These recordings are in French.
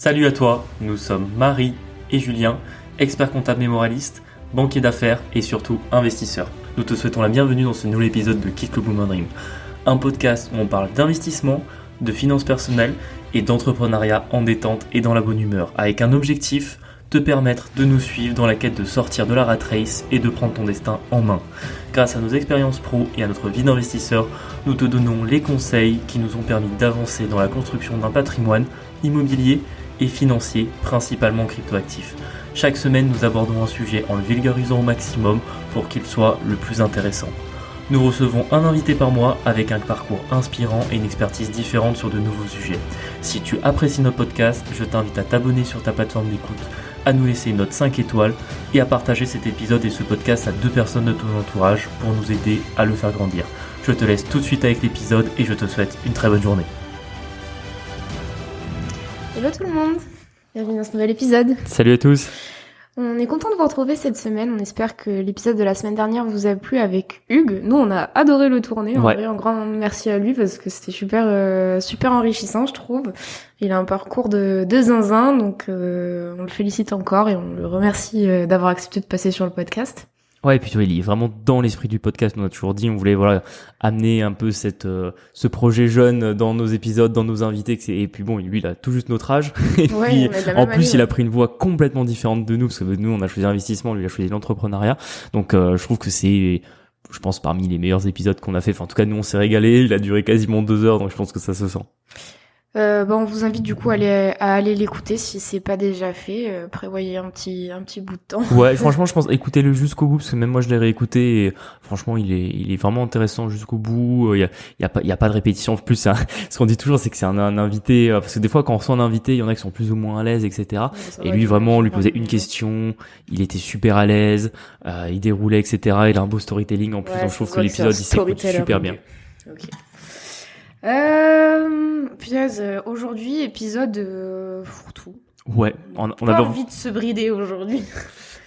Salut à toi, nous sommes Marie et Julien, experts comptables et moralistes, banquiers d'affaires et surtout investisseurs. Nous te souhaitons la bienvenue dans ce nouvel épisode de Kick le Boom Dream, un podcast où on parle d'investissement, de finances personnelles et d'entrepreneuriat en détente et dans la bonne humeur, avec un objectif, te permettre de nous suivre dans la quête de sortir de la rat race et de prendre ton destin en main. Grâce à nos expériences pro et à notre vie d'investisseur, nous te donnons les conseils qui nous ont permis d'avancer dans la construction d'un patrimoine immobilier et financier, principalement cryptoactif. Chaque semaine, nous abordons un sujet en le vulgarisant au maximum pour qu'il soit le plus intéressant. Nous recevons un invité par mois avec un parcours inspirant et une expertise différente sur de nouveaux sujets. Si tu apprécies notre podcast, je t'invite à t'abonner sur ta plateforme d'écoute, à nous laisser une note 5 étoiles et à partager cet épisode et ce podcast à 2 personnes de ton entourage pour nous aider à le faire grandir. Je te laisse tout de suite avec l'épisode et je te souhaite une très bonne journée. Hello tout le monde, bienvenue dans ce nouvel épisode. Salut à tous. On est content de vous retrouver cette semaine, on espère que l'épisode de la semaine dernière vous a plu avec Hugues. Nous on a adoré le tourner, un grand merci à lui parce que c'était super enrichissant je trouve. Il a un parcours de zinzin, donc on le félicite encore et on le remercie d'avoir accepté de passer sur le podcast. Ouais, et puis tu vois, il est vraiment dans l'esprit du podcast. On a toujours dit, on voulait amener un peu ce projet jeune dans nos épisodes, dans nos invités. Et puis bon, lui, il a tout juste notre âge. Et puis en plus, il a pris une voie complètement différente de nous, parce que nous, on a choisi l'investissement, lui, il a choisi l'entrepreneuriat. Donc, je trouve que c'est, je pense, parmi les meilleurs épisodes qu'on a fait. Enfin, en tout cas, nous, on s'est régalé. Il a duré quasiment 2 heures, donc je pense que ça se sent. On vous invite du coup à aller l'écouter si c'est pas déjà fait. Prévoyez un petit bout de temps. Ouais, franchement, je pense écoutez-le jusqu'au bout parce que même moi je l'ai réécouté et franchement il est vraiment intéressant jusqu'au bout. Il y a pas de répétition. En plus, ce qu'on dit toujours, c'est que c'est un invité parce que des fois quand on reçoit un invité, il y en a qui sont plus ou moins à l'aise, etc. Ouais, et lui vraiment, on lui posait une question, il était super à l'aise, il déroulait, etc. Il a un beau storytelling en plus. Donc je trouve que l'épisode il s'écoute super bien. Ok. Aujourd'hui, épisode fourre-tout. Ouais, on avait envie de se brider aujourd'hui.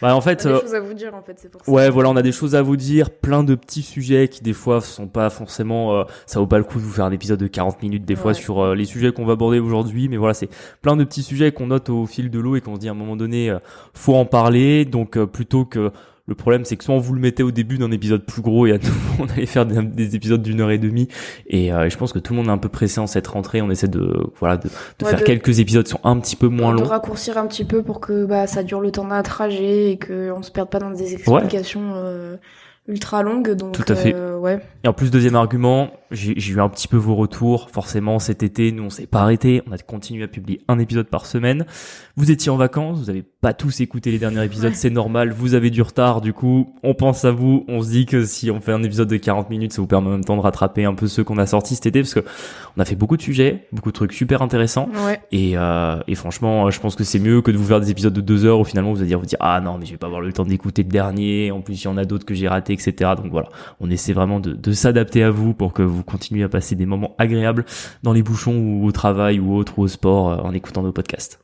Bah en fait, on a des choses à vous dire en fait, c'est pour ça. Ouais, voilà, on a des choses à vous dire, plein de petits sujets qui des fois sont pas forcément, ça vaut pas le coup de vous faire un épisode de 40 minutes des fois sur les sujets qu'on va aborder aujourd'hui, mais voilà, c'est plein de petits sujets qu'on note au fil de l'eau et qu'on se dit à un moment donné, faut en parler, donc plutôt que le problème, c'est que soit on vous le mettait au début d'un épisode plus gros et à nous, on allait faire des épisodes d'1h30 et je pense que tout le monde est un peu pressé en cette rentrée. On essaie de faire quelques épisodes qui sont un petit peu moins longs. De raccourcir un petit peu pour que ça dure le temps d'un trajet et qu'on se perde pas dans des explications ultra longues. Donc, tout à fait. Et en plus, deuxième argument, j'ai eu un petit peu vos retours. Forcément, cet été, nous, on s'est pas arrêté. On a continué à publier un épisode par semaine. Vous étiez en vacances, vous avez pas tous écouté les derniers épisodes, c'est normal. Vous avez du retard, du coup, on pense à vous. On se dit que si on fait un épisode de 40 minutes, ça vous permet en même temps de rattraper un peu ceux qu'on a sortis cet été, parce que on a fait beaucoup de sujets, beaucoup de trucs super intéressants. Ouais. Et franchement, je pense que c'est mieux que de vous faire des épisodes de 2 heures où finalement vous allez vous dire, ah non, mais je vais pas avoir le temps d'écouter le dernier. En plus, il y en a d'autres que j'ai ratés, etc. Donc voilà, on essaie vraiment de s'adapter à vous pour que vous continuiez à passer des moments agréables dans les bouchons ou au travail ou autre ou au sport en écoutant nos podcasts.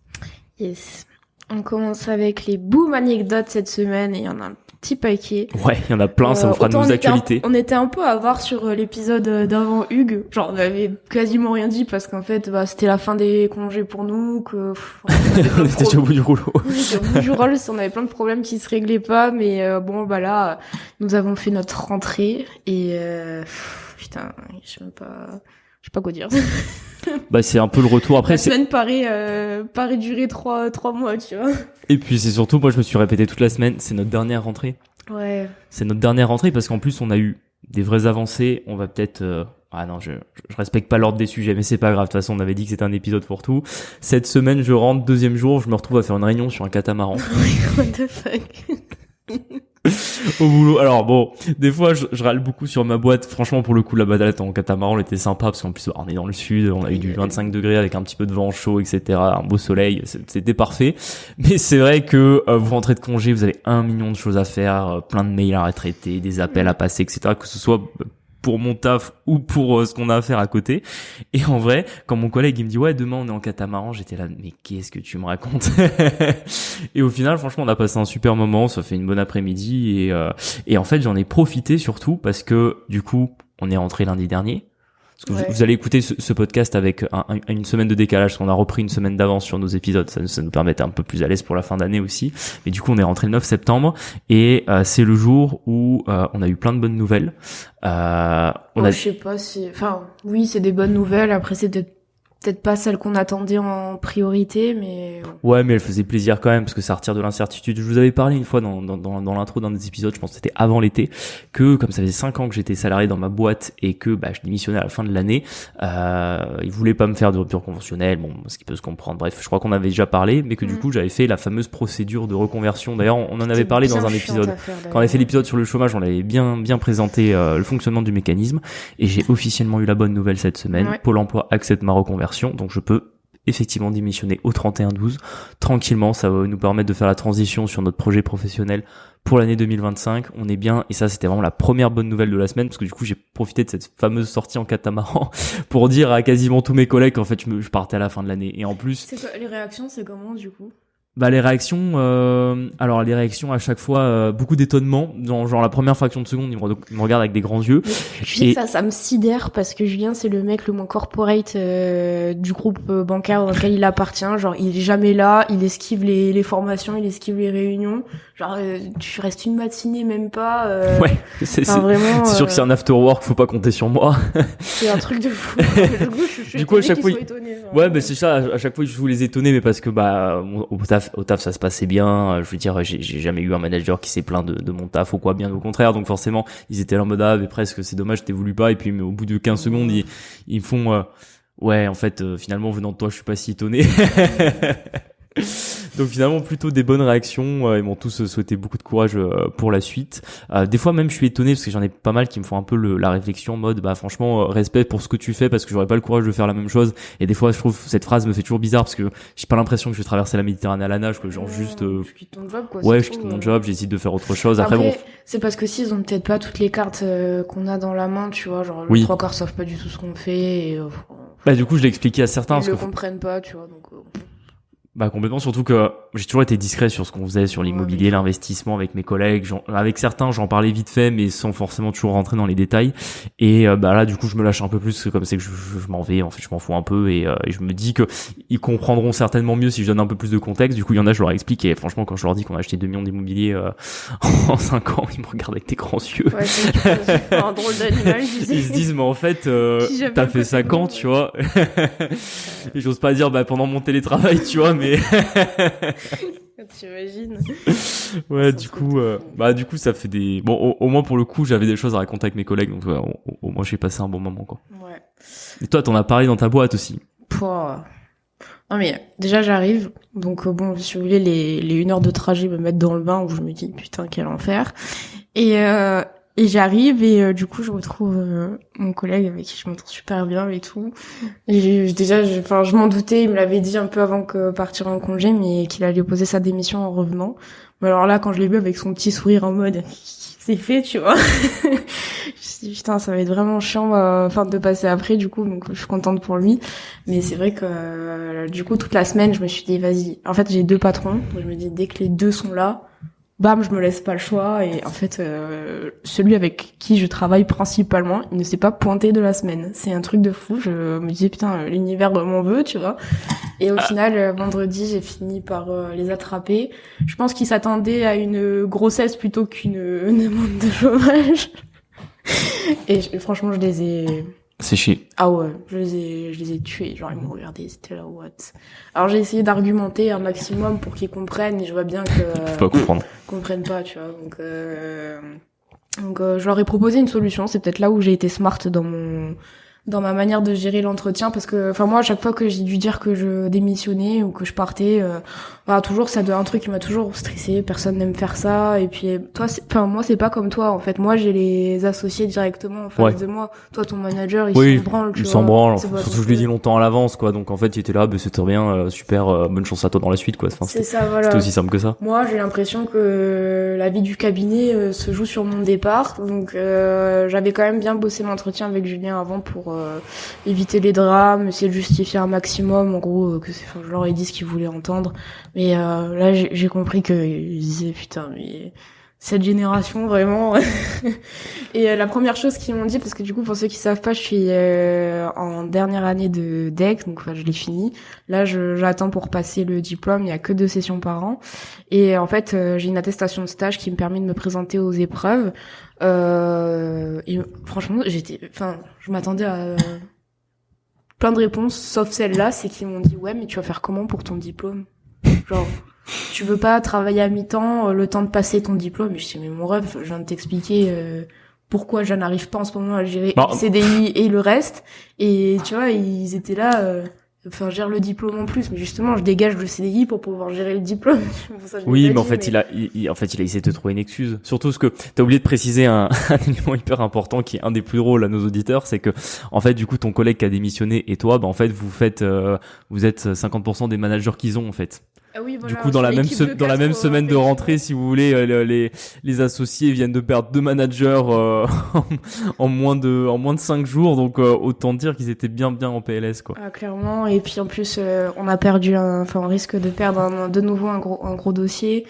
Yes. On commence avec les boom anecdotes cette semaine et il y en a un petit paquet. Ouais, il y en a plein, ça vous fera de nos actualités. On était un peu avare sur l'épisode d'avant Hugues. Genre, on avait quasiment rien dit parce qu'en fait, c'était la fin des congés pour nous, que on était déjà au bout du rouleau. On était au bout du rouleau, on avait plein de problèmes qui se réglaient pas, mais là, nous avons fait notre rentrée et putain, je sais pas quoi dire. C'est un peu le retour. Après, la semaine paraît durer 3 mois, tu vois. Et puis c'est surtout, moi je me suis répété toute la semaine, c'est notre dernière rentrée. Ouais. C'est notre dernière rentrée parce qu'en plus on a eu des vraies avancées. On va peut-être... Ah non, je respecte pas l'ordre des sujets, mais c'est pas grave. De toute façon, on avait dit que c'était un épisode pour tout. Cette semaine, je rentre, deuxième jour, je me retrouve à faire une réunion sur un catamaran. What the fuck. Au boulot. Alors bon, des fois je râle beaucoup sur ma boîte. Franchement, pour le coup, la balade en catamaran, elle était sympa parce qu'en plus on est dans le sud, on a eu du 25 degrés avec un petit peu de vent chaud, etc. Un beau soleil, c'était parfait. Mais c'est vrai que vous rentrez de congé, vous avez 1 million de choses à faire, plein de mails à traiter, des appels à passer, etc. Que ce soit pour mon taf ou pour ce qu'on a à faire à côté. Et en vrai, quand mon collègue il me dit ouais demain on est en catamaran, j'étais là mais qu'est-ce que tu me racontes. Et au final franchement on a passé un super moment, ça fait une bonne après-midi et en fait j'en ai profité surtout parce que du coup on est rentré lundi dernier. Parce que vous allez écouter ce podcast avec une semaine de décalage, parce qu'on a repris une semaine d'avance sur nos épisodes. Ça nous permet d'être un peu plus à l'aise pour la fin d'année aussi. Mais du coup, on est rentré le 9 septembre et c'est le jour où on a eu plein de bonnes nouvelles. Je sais pas si... Enfin, oui, c'est des bonnes nouvelles. Après, c'est peut-être pas celle qu'on attendait en priorité, mais... Ouais, mais elle faisait plaisir quand même, parce que ça retire de l'incertitude. Je vous avais parlé une fois dans l'intro d'un des épisodes, je pense que c'était avant l'été, que comme ça faisait 5 ans que j'étais salarié dans ma boîte et que je démissionnais à la fin de l'année, ils voulaient pas me faire de rupture conventionnelle, bon, ce qui peut se comprendre. Bref, je crois qu'on avait déjà parlé, mais que du coup, j'avais fait la fameuse procédure de reconversion. D'ailleurs, on en avait parlé dans un épisode. Quand on avait fait l'épisode sur le chômage, on avait bien présenté le fonctionnement du mécanisme, et j'ai officiellement eu la bonne nouvelle cette semaine. Ouais. Pôle emploi accepte ma reconversion. Donc je peux effectivement démissionner au 31/12 tranquillement. Ça va nous permettre de faire la transition sur notre projet professionnel pour l'année 2025. On est bien, et ça c'était vraiment la première bonne nouvelle de la semaine, parce que du coup j'ai profité de cette fameuse sortie en catamaran pour dire à quasiment tous mes collègues qu'en fait je partais à la fin de l'année. Et en plus, c'est quoi, les réactions, c'est comment du coup? Les réactions, alors les réactions à chaque fois, beaucoup d'étonnement. Genre la première fraction de seconde, il me regarde avec des grands yeux. Je sais que ça me sidère, parce que Julien, c'est le mec le moins corporate du groupe bancaire dans lequel il appartient. Genre, il est jamais là, il esquive les formations, il esquive les réunions. Genre, tu restes une matinée, même pas. Ouais, c'est sûr que c'est un after work, faut pas compter sur moi. C'est un truc de fou. Du coup, à chaque fois, ouais, c'est ça. À chaque fois, je voulais les étonner, mais parce que au taf ça se passait bien. Je veux dire, j'ai jamais eu un manager qui s'est plaint de mon taf ou quoi, bien au contraire. Donc forcément, ils étaient là en mode mais presque c'est dommage, t'es voulu pas. Et puis mais au bout de 15 secondes, ils font ouais, en fait finalement venant de toi, je suis pas si étonné. Donc finalement plutôt des bonnes réactions, ils m'ont tous souhaité beaucoup de courage pour la suite. Des fois même je suis étonné, parce que j'en ai pas mal qui me font un peu la réflexion en mode franchement respect pour ce que tu fais, parce que j'aurais pas le courage de faire la même chose. Et des fois je trouve cette phrase me fait toujours bizarre, parce que j'ai pas l'impression que je vais traverser la Méditerranée à la nage, que genre juste je quitte ton job, quoi. Ouais, je quitte mon job, j'hésite de faire autre chose. Après bon, c'est parce que s'ils ont peut-être pas toutes les cartes qu'on a dans la main, tu vois, genre les trois quarts savent pas du tout ce qu'on fait et du coup je l'ai expliqué à certains, ils le comprennent pas, tu vois, donc complètement, surtout que j'ai toujours été discret sur ce qu'on faisait sur l'immobilier, l'investissement avec mes collègues. Avec certains, j'en parlais vite fait, mais sans forcément toujours rentrer dans les détails. Et là, du coup, je me lâche un peu plus, comme c'est que je m'en vais. En fait, je m'en fous un peu, et je me dis que ils comprendront certainement mieux si je donne un peu plus de contexte. Du coup, il y en a, je leur explique. Et franchement, quand je leur dis qu'on a acheté 2 millions d'immobilier en 5 ans, ils me regardent avec des grands yeux. Ouais, c'est un drôle d'animal. Ils se disent, mais en fait, t'as fait ça quand, tu vois? Et j'ose pas dire, pendant mon télétravail, tu vois, mais t'imagines. Ouais, du coup ça fait des au moins pour le coup j'avais des choses à raconter avec mes collègues, donc au moins j'ai passé un bon moment, quoi. Ouais. Et toi, t'en as parlé dans ta boîte aussi? Non mais déjà j'arrive, donc si vous voulez les 1 heure de trajet me mettent dans le bain, où je me dis putain quel enfer. Et j'arrive, et du coup je retrouve mon collègue avec qui je m'entends super bien et tout. Et je m'en doutais, il me l'avait dit un peu avant que partir en congé, mais qu'il allait poser sa démission en revenant. Mais alors là, quand je l'ai vu avec son petit sourire en mode c'est fait, tu vois. Je me suis dit putain, ça va être vraiment chiant de passer après, du coup, donc je suis contente pour lui. Mais c'est vrai que du coup toute la semaine je me suis dit vas-y. En fait j'ai 2 patrons, donc je me dis dès que les 2 sont là, bam, je me laisse pas le choix. Et en fait, celui avec qui je travaille principalement, il ne s'est pas pointé de la semaine. C'est un truc de fou. Je me disais, putain, l'univers m'en veut, tu vois. Et au final, vendredi, j'ai fini par les attraper. Je pense qu'ils s'attendaient à une grossesse plutôt qu'une demande de chômage. Et franchement, je les ai... séchés. Ah ouais, je les ai tués. Genre, ils m'ont regardé, c'était là, what? Alors, j'ai essayé d'argumenter un maximum pour qu'ils comprennent, et je vois bien que... Ils peuvent pas comprendre. Ils comprennent pas, tu vois. Donc, je leur ai proposé une solution. C'est peut-être là où j'ai été smart dans ma manière de gérer l'entretien, parce que moi, à chaque fois que j'ai dû dire que je démissionnais ou que je partais, toujours ça doit un truc qui m'a toujours stressé. Personne n'aime faire ça. Et puis moi c'est pas comme toi en fait. Moi j'ai les associés directement en face de moi. Toi ton manager il s'en branle, tu vois. Il s'en branle. Surtout que je lui dis longtemps à l'avance, quoi. Donc en fait il était là, c'est très bien, super, bonne chance à toi dans la suite, quoi. C'est ça, voilà. C'était aussi simple que ça. Moi j'ai l'impression que la vie du cabinet se joue sur mon départ. Donc j'avais quand même bien bossé l'entretien avec Julien avant pour éviter les drames, essayer de justifier un maximum, en gros, je leur ai dit ce qu'ils voulaient entendre. Mais là, j'ai compris qu'ils disaient, putain, mais cette génération vraiment. Et la première chose qu'ils m'ont dit, parce que du coup pour ceux qui savent pas, je suis en dernière année de DEC, donc je l'ai fini. Là j'attends pour passer le diplôme, il y a que 2 sessions par an. Et en fait j'ai une attestation de stage qui me permet de me présenter aux épreuves. Et franchement je m'attendais à plein de réponses, sauf celle-là, c'est qu'ils m'ont dit ouais mais tu vas faire comment pour ton diplôme? Genre tu veux pas travailler à mi-temps le temps de passer ton diplôme? Et je dis mais mon rêve, je viens de t'expliquer pourquoi je n'arrive pas en ce moment à gérer le CDI et le reste. Et tu vois, ils étaient là, gère le diplôme en plus. Mais justement, je dégage le CDI pour pouvoir gérer le diplôme. Ça, oui, mais en fait, il a essayé de te trouver une excuse. Surtout ce que t'as oublié de préciser un élément hyper important qui est un des plus drôles à nos auditeurs, c'est que en fait, du coup, ton collègue qui a démissionné et toi, en fait, vous êtes 50% des managers qu'ils ont en fait. Ah oui, voilà, du coup, dans la même semaine de rentrée, si vous voulez, les associés viennent de perdre 2 managers en moins de 5 jours, donc autant dire qu'ils étaient bien en PLS quoi. Ah, clairement. Et puis en plus, on a perdu, on risque de perdre de nouveau un gros dossier.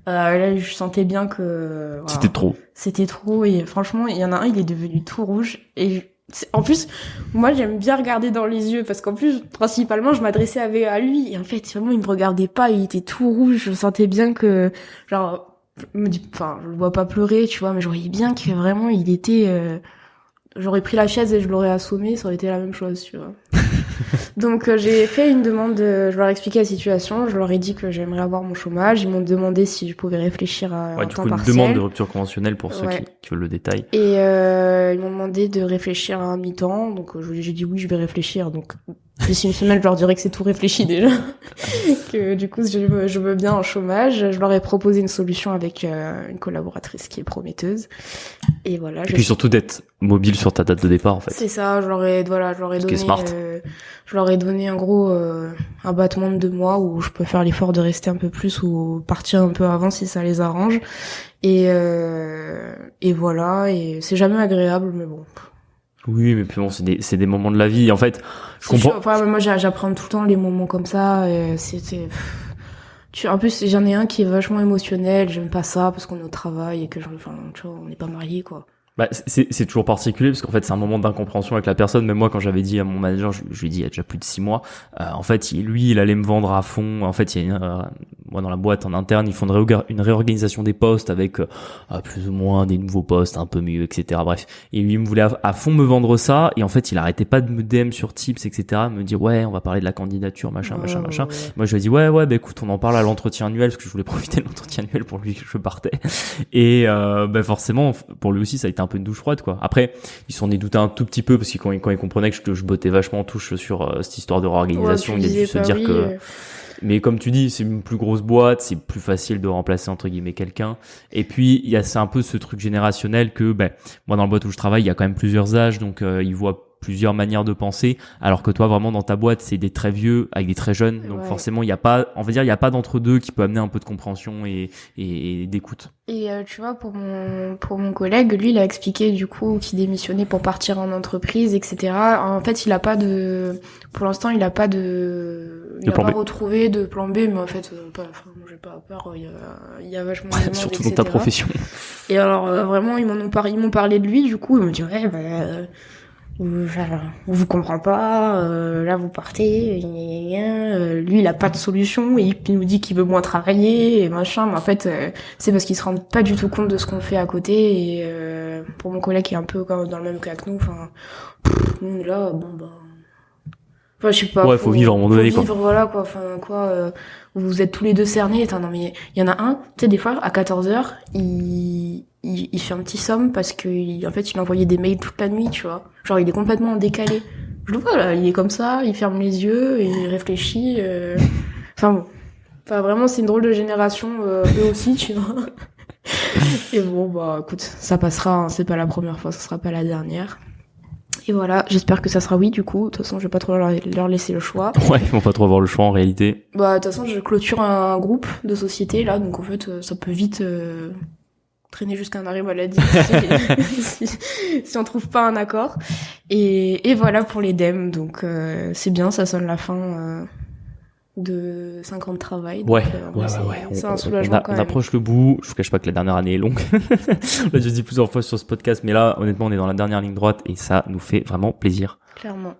Là, je sentais bien que voilà, C'était trop. Et franchement, il y en a un, il est devenu tout rouge. Et en plus, moi, j'aime bien regarder dans les yeux parce qu'en plus, principalement, je m'adressais à lui et en fait, vraiment, il me regardait pas, il était tout rouge. Je sentais bien que, genre, je le vois pas pleurer, tu vois, mais je voyais bien que vraiment, il était. J'aurais pris la chaise et je l'aurais assommé, ça aurait été la même chose, tu vois. Donc j'ai fait une demande, je leur ai expliqué la situation, je leur ai dit que j'aimerais avoir mon chômage, ils m'ont demandé si je pouvais réfléchir à un temps partiel. Une demande de rupture conventionnelle pour ceux qui veulent le détail. Et ils m'ont demandé de réfléchir à un mi-temps, donc j'ai dit oui, je vais réfléchir. Donc d'ici une semaine, je leur dirai que c'est tout réfléchi déjà, que du coup je veux bien en chômage. Je leur ai proposé une solution avec une collaboratrice qui est prometteuse. Et voilà. Et puis surtout d'être mobile sur ta date de départ en fait. C'est ça, je leur ai donné. Je leur ai donné en gros un battement de 2 mois où je peux faire l'effort de rester un peu plus ou partir un peu avant si ça les arrange. Et voilà, et c'est jamais agréable, mais bon. Oui, mais puis bon, c'est des moments de la vie. En fait, je comprends. Enfin, moi, j'apprends tout le temps les moments comme ça. Et en plus, j'en ai un qui est vachement émotionnel. J'aime pas ça parce qu'on est au travail et que tu vois, on n'est pas mariés, quoi. C'est toujours particulier parce qu'en fait c'est un moment d'incompréhension avec la personne. Même moi quand j'avais dit à mon manager, je lui ai dit il y a déjà plus de 6 mois, en fait il allait me vendre à fond. En fait il y a moi dans la boîte en interne ils font une réorganisation des postes avec plus ou moins des nouveaux postes un peu mieux, etc. Bref, et lui il me voulait à fond me vendre ça et en fait il arrêtait pas de me DM sur Tips, etc. Me dire ouais on va parler de la candidature machin. Moi je lui ai dit ouais écoute on en parle à l'entretien annuel parce que je voulais profiter de l'entretien annuel pour lui que je partais et forcément pour lui aussi ça a été un peu une douche froide quoi. Après ils s'en est douté un tout petit peu parce que quand ils comprenaient que je bottais vachement en touche sur cette histoire de réorganisation, il a dû se dire que mais comme tu dis c'est une plus grosse boîte, c'est plus facile de remplacer entre guillemets quelqu'un et puis c'est un peu ce truc générationnel que moi dans la boîte où je travaille il y a quand même plusieurs âges donc ils voient plusieurs manières de penser alors que toi vraiment dans ta boîte c'est des très vieux avec des très jeunes donc forcément il y a pas d'entre-deux qui peut amener un peu de compréhension et d'écoute. Et tu vois pour mon collègue lui il a expliqué du coup qu'il démissionnait pour partir en entreprise etc. En fait pour l'instant il a pas retrouvé de plan B mais en fait j'ai pas peur il y a vachement de monde surtout etc. dans ta profession. Et alors vraiment ils m'ont parlé de lui du coup ils m'ont dit on vous comprend pas, là vous partez, lui il a pas de solution, et il nous dit qu'il veut moins travailler et machin, mais en fait c'est parce qu'il se rend pas du tout compte de ce qu'on fait à côté et pour mon collègue qui est un peu dans le même cas que nous, nous là je sais pas. Ouais, faut vivre à un moment donné quoi. Voilà quoi, vous êtes tous les deux cernés, non mais il y en a un, tu sais des fois à 14h, il fait un petit somme parce que en fait il envoyait des mails toute la nuit, tu vois. Genre il est complètement décalé. Je le vois là, il est comme ça, il ferme les yeux et il réfléchit. Vraiment c'est une drôle de génération eux aussi, tu vois. Et bon écoute, ça passera, hein, c'est pas la première fois, ça sera pas la dernière. Et voilà, j'espère que ça sera oui du coup. De toute façon, je vais pas trop leur laisser le choix. Ouais, ils vont pas trop avoir le choix en réalité. De toute façon, je clôture un groupe de société là, donc en fait, ça peut vite traîner jusqu'à un arrêt maladie si on trouve pas un accord. Et voilà pour les DEM, donc c'est bien, ça sonne la fin de 5 ans de travail. Ouais, donc, c'est un soulagement quand même. On approche le bout. Je vous cache pas que la dernière année est longue. Là, je dis plusieurs fois sur ce podcast, mais là, honnêtement, on est dans la dernière ligne droite et ça nous fait vraiment plaisir. Clairement.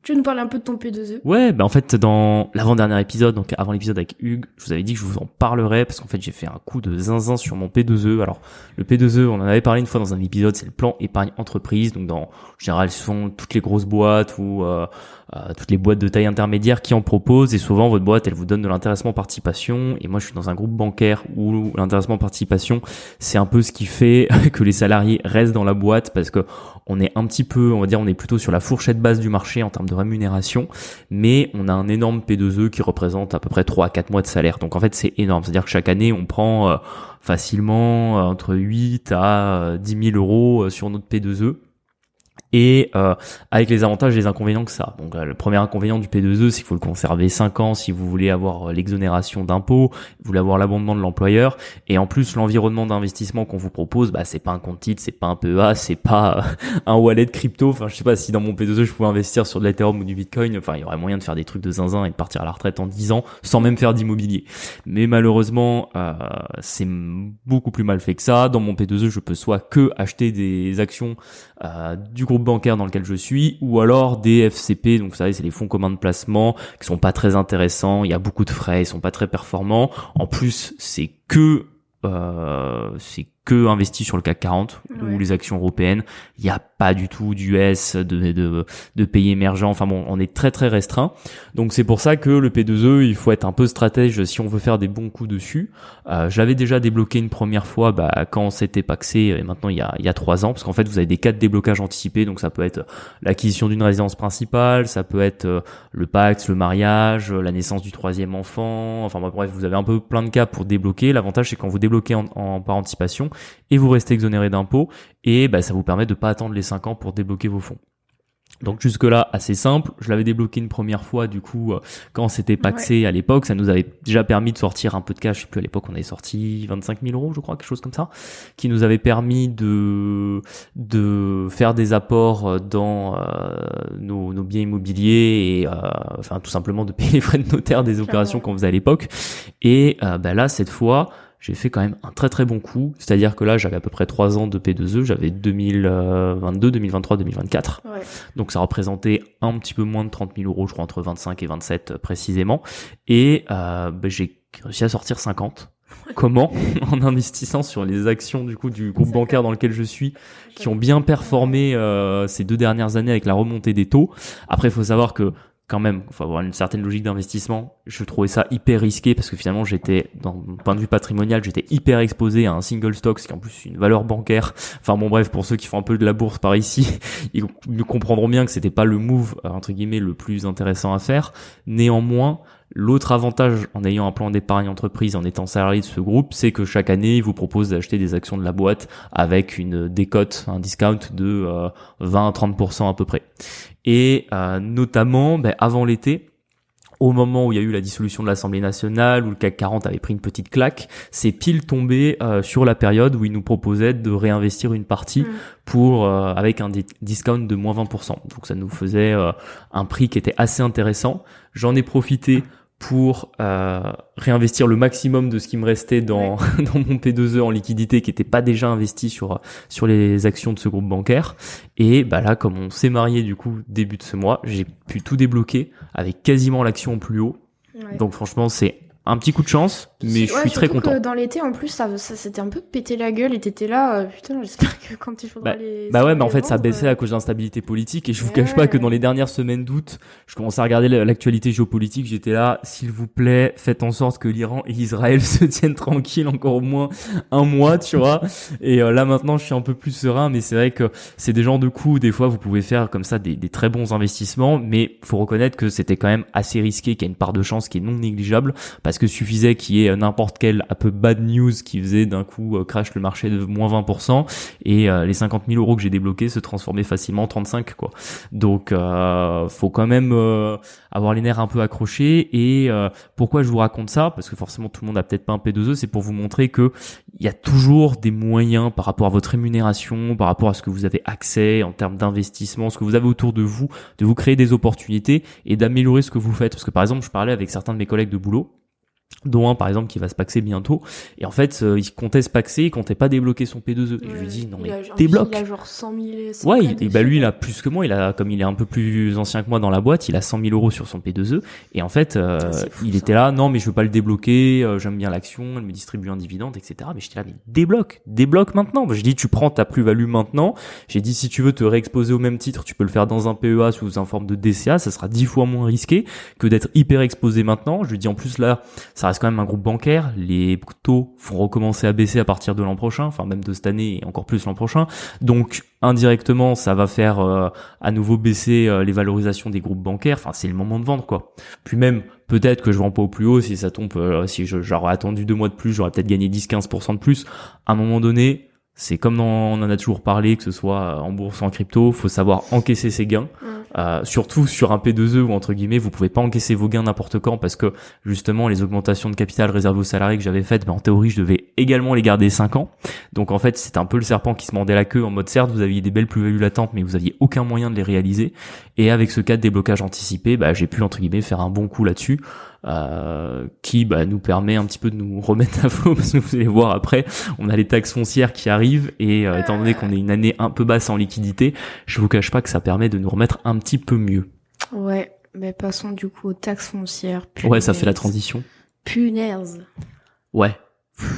Tu veux nous parler un peu de ton P2E? Ouais, bah en fait dans l'avant-dernier épisode, donc avant l'épisode avec Hugues, je vous avais dit que je vous en parlerais parce qu'en fait j'ai fait un coup de zinzin sur mon P2E. Alors le P2E, on en avait parlé une fois dans un épisode, c'est le plan épargne entreprise. Donc en général, ce sont toutes les grosses boîtes ou toutes les boîtes de taille intermédiaire qui en proposent et souvent votre boîte elle vous donne de l'intéressement participation et moi je suis dans un groupe bancaire où l'intéressement participation c'est un peu ce qui fait que les salariés restent dans la boîte parce que on est un petit peu, on va dire on est plutôt sur la fourchette basse du marché en termes de rémunération mais on a un énorme P2E qui représente à peu près 3 à 4 mois de salaire donc en fait c'est énorme, c'est-à-dire que chaque année on prend facilement entre 8 à 10 000 euros sur notre P2E. Et avec les avantages et les inconvénients que ça. Donc le premier inconvénient du P2E, c'est qu'il faut le conserver 5 ans si vous voulez avoir l'exonération d'impôts, vous voulez avoir l'abondement de l'employeur. Et en plus, l'environnement d'investissement qu'on vous propose, bah c'est pas un compte titre, c'est pas un PEA, c'est pas un wallet crypto. Enfin, je sais pas si dans mon P2E je pouvais investir sur de l'Ethereum ou du Bitcoin. Enfin, il y aurait moyen de faire des trucs de zinzin et de partir à la retraite en 10 ans sans même faire d'immobilier. Mais malheureusement, c'est beaucoup plus mal fait que ça. Dans mon P2E, je peux soit que acheter des actions du groupe bancaire dans lequel je suis ou alors des FCP, donc vous savez c'est les fonds communs de placement qui sont pas très intéressants, il y a beaucoup de frais, ils sont pas très performants. En plus c'est que investi sur le CAC 40 ou les actions européennes. Il n'y a pas du tout d'US, de pays émergents. Enfin bon, on est très très restreint. Donc c'est pour ça que le P2E, il faut être un peu stratège si on veut faire des bons coups dessus. Je l'avais déjà débloqué une première fois quand c'était paxé et maintenant il y a 3 ans parce qu'en fait vous avez des cas de déblocage anticipé. Donc ça peut être l'acquisition d'une résidence principale, ça peut être le Pax, le mariage, la naissance du 3e enfant. Enfin bref, vous avez un peu plein de cas pour débloquer. L'avantage c'est quand vous débloquez par anticipation et vous restez exonéré d'impôts et ça vous permet de pas attendre les 5 ans pour débloquer vos fonds. Donc jusque là assez simple, je l'avais débloqué une première fois du coup quand c'était paxé à l'époque, ça nous avait déjà permis de sortir un peu de cash, je sais plus à l'époque on avait sorti 25 000 euros je crois, quelque chose comme ça, qui nous avait permis de faire des apports dans nos biens immobiliers et enfin tout simplement de payer les frais de notaire des opérations qu'on faisait à l'époque et là cette fois j'ai fait quand même un très très bon coup, c'est-à-dire que là j'avais à peu près 3 ans de P2E, j'avais 2022, 2023, 2024, donc ça représentait un petit peu moins de 30 000 euros, je crois entre 25 et 27 précisément, et j'ai réussi à sortir 50. Comment? En investissant sur les actions du coup du groupe bancaire dans lequel je suis, qui ont bien performé ces 2 dernières années avec la remontée des taux. Après il faut savoir que quand même, il faut avoir une certaine logique d'investissement. Je trouvais ça hyper risqué parce que finalement, j'étais, d'un point de vue patrimonial, j'étais hyper exposé à un single stock, ce qui est en plus une valeur bancaire. Enfin bon, bref, pour ceux qui font un peu de la bourse par ici, ils comprendront bien que c'était pas le move, entre guillemets, le plus intéressant à faire. Néanmoins, l'autre avantage en ayant un plan d'épargne entreprise, en étant salarié de ce groupe, c'est que chaque année, il vous propose d'acheter des actions de la boîte avec une décote, un discount de 20 à 30% à peu près. Et notamment, avant l'été, au moment où il y a eu la dissolution de l'Assemblée nationale, où le CAC 40 avait pris une petite claque, c'est pile tombé sur la période où ils nous proposaient de réinvestir une partie pour avec un discount de moins 20%. Donc ça nous faisait un prix qui était assez intéressant. J'en ai profité pour réinvestir le maximum de ce qui me restait dans mon P2E en liquidité qui n'était pas déjà investi sur les actions de ce groupe bancaire. Et là, comme on s'est marié du coup début de ce mois, j'ai pu tout débloquer avec quasiment l'action au plus haut. Donc franchement, c'est un petit coup de chance, mais je suis très content. Que dans l'été, en plus, ça s'était un peu pété la gueule et t'étais là, putain, j'espère que quand il faudra en fait, ça baissait à cause d'instabilité politique et je vous cache pas que dans les dernières semaines d'août, je commençais à regarder l'actualité géopolitique, j'étais là, s'il vous plaît, faites en sorte que l'Iran et Israël se tiennent tranquilles encore au moins un mois, tu vois. Et là, maintenant, je suis un peu plus serein, mais c'est vrai que c'est des genres de coups, des fois, vous pouvez faire comme ça des très bons investissements, mais faut reconnaître que c'était quand même assez risqué, qu'il y a une part de chance qui est non négligeable, parce que suffisait qu'il y ait n'importe quelle un peu bad news qui faisait d'un coup crash le marché de moins 20%, et les 50 000 euros que j'ai débloqués se transformaient facilement en 35, quoi. Donc faut quand même avoir les nerfs un peu accrochés. Et pourquoi je vous raconte ça? Parce que forcément tout le monde a peut-être pas un P2E, c'est pour vous montrer que il y a toujours des moyens par rapport à votre rémunération, par rapport à ce que vous avez accès en termes d'investissement, ce que vous avez autour de vous créer des opportunités et d'améliorer ce que vous faites. Parce que par exemple, je parlais avec certains de mes collègues de boulot, dont un par exemple qui va se paxer bientôt, et en fait il comptait se paxer, il comptait pas débloquer son P2E, et je lui dis non mais débloque. Il a genre 100 000. Ouais, et bah lui il a plus que moi, comme il est un peu plus ancien que moi dans la boîte, il a 100 000 euros sur son P2E, et en fait il était là, non mais je veux pas le débloquer, j'aime bien l'action, elle me distribue un dividende, etc. Mais j'étais là, mais débloque maintenant. Je dis tu prends ta plus-value maintenant, j'ai dit si tu veux te réexposer au même titre, tu peux le faire dans un PEA sous une forme de DCA, ça sera 10 fois moins risqué que d'être hyper exposé maintenant. Je lui dis en plus là, ça reste quand même un groupe bancaire, les taux vont recommencer à baisser à partir de l'an prochain, enfin même de cette année et encore plus l'an prochain. Donc indirectement, ça va faire à nouveau baisser les valorisations des groupes bancaires. Enfin, c'est le moment de vendre, quoi. Puis même peut-être que je vends pas au plus haut, si ça tombe, si j'aurais attendu 2 mois de plus, j'aurais peut-être gagné 10-15% de plus. À un moment donné, c'est comme on en a toujours parlé, que ce soit en bourse ou en crypto, faut savoir encaisser ses gains. Surtout sur un P2E où entre guillemets vous pouvez pas encaisser vos gains n'importe quand, parce que justement les augmentations de capital réservées aux salariés que j'avais faites, en théorie je devais également les garder 5 ans. Donc en fait c'était un peu le serpent qui se mordait la queue, en mode certes vous aviez des belles plus-values latentes mais vous aviez aucun moyen de les réaliser, et avec ce cas de déblocage anticipé, j'ai pu entre guillemets faire un bon coup là-dessus. Qui nous permet un petit peu de nous remettre à flot, parce que vous allez voir après on a les taxes foncières qui arrivent, et étant donné qu'on est une année un peu basse en liquidité, je vous cache pas que ça permet de nous remettre un petit peu mieux. Ouais, mais passons du coup aux taxes foncières. Punaise. Ouais, ça fait la transition. Punaise. Ouais.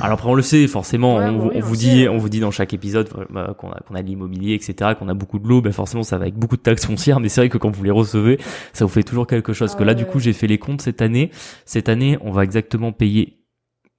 Alors après on le sait forcément, ouais, on vous dit dans chaque épisode qu'on a de l'immobilier, etc., qu'on a beaucoup de l'eau, forcément ça va avec beaucoup de taxes foncières, mais c'est vrai que quand vous les recevez, ça vous fait toujours quelque chose. Que là du coup j'ai fait les comptes cette année on va exactement payer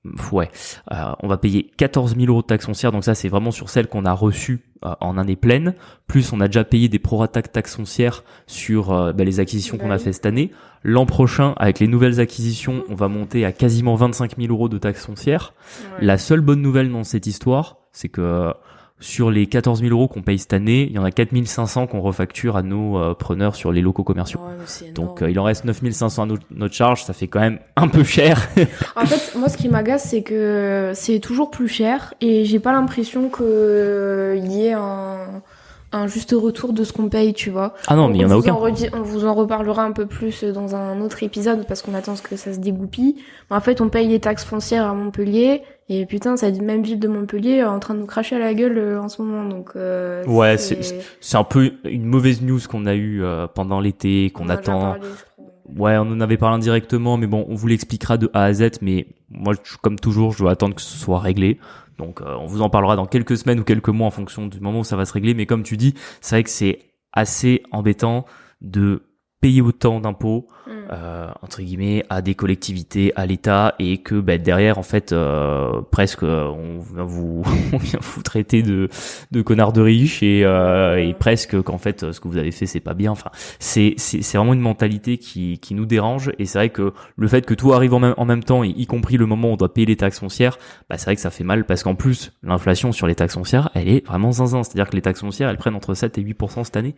on va payer 14 000 euros de taxes foncières, donc ça c'est vraiment sur celles qu'on a reçues en année pleine, plus on a déjà payé des prorata de taxes foncières sur les acquisitions qu'on a fait cette année. L'an prochain, avec les nouvelles acquisitions, on va monter à quasiment 25 000 euros de taxes foncières. Ouais. La seule bonne nouvelle dans cette histoire, c'est que sur les 14 000 euros qu'on paye cette année, il y en a 4 500 qu'on refacture à nos preneurs sur les locaux commerciaux. Ouais, donc il en reste 9 500 à notre charge, ça fait quand même un peu cher. En fait, moi ce qui m'agace, c'est que c'est toujours plus cher, et j'ai pas l'impression que il y ait un juste retour de ce qu'on paye, tu vois. Ah non, mais il y en a aucun. On vous en reparlera un peu plus dans un autre épisode, parce qu'on attend que ça se dégoupille. Mais en fait, on paye les taxes foncières à Montpellier, et putain, cette même ville de Montpellier est en train de nous cracher à la gueule en ce moment. Donc ouais, c'est un peu une mauvaise news qu'on a eue pendant l'été, qu'on attend. Ouais, on en avait parlé indirectement, mais bon, on vous l'expliquera de A à Z, mais moi, comme toujours, je dois attendre que ce soit réglé. Donc on vous en parlera dans quelques semaines ou quelques mois en fonction du moment où ça va se régler. Mais comme tu dis, c'est vrai que c'est assez embêtant de payer autant d'impôts entre guillemets à des collectivités, à l'État, et que derrière en fait presque on vient vous traiter de connards de riches, et presque qu'en fait ce que vous avez fait c'est pas bien. Enfin c'est vraiment une mentalité qui nous dérange, et c'est vrai que le fait que tout arrive en même temps, et y compris le moment où on doit payer les taxes foncières, c'est vrai que ça fait mal, parce qu'en plus l'inflation sur les taxes foncières elle est vraiment zinzin. C'est-à-dire que les taxes foncières elles prennent entre 7 et 8% cette année,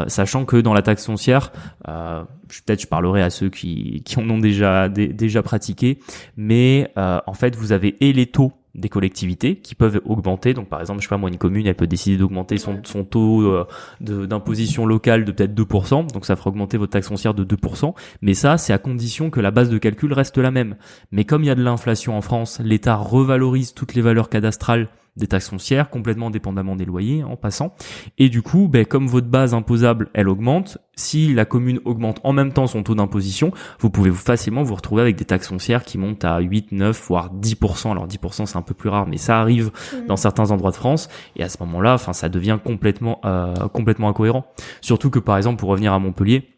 sachant que dans la taxe foncière peut-être je parlerai à ceux qui en ont déjà pratiqué, mais en fait vous avez et les taux des collectivités qui peuvent augmenter. Donc par exemple, je sais pas moi, une commune elle peut décider d'augmenter son taux d'imposition locale de peut-être 2%, donc ça fera augmenter votre taxe foncière de 2%, mais ça c'est à condition que la base de calcul reste la même. Mais comme il y a de l'inflation en France, l'État revalorise toutes les valeurs cadastrales des taxes foncières, complètement dépendamment des loyers en passant, et du coup comme votre base imposable elle augmente, si la commune augmente en même temps son taux d'imposition, vous pouvez facilement vous retrouver avec des taxes foncières qui montent à 8, 9 voire 10%. Alors 10% c'est un peu plus rare, mais ça arrive dans certains endroits de France, et à ce moment-là ça devient complètement incohérent. Surtout que par exemple, pour revenir à Montpellier,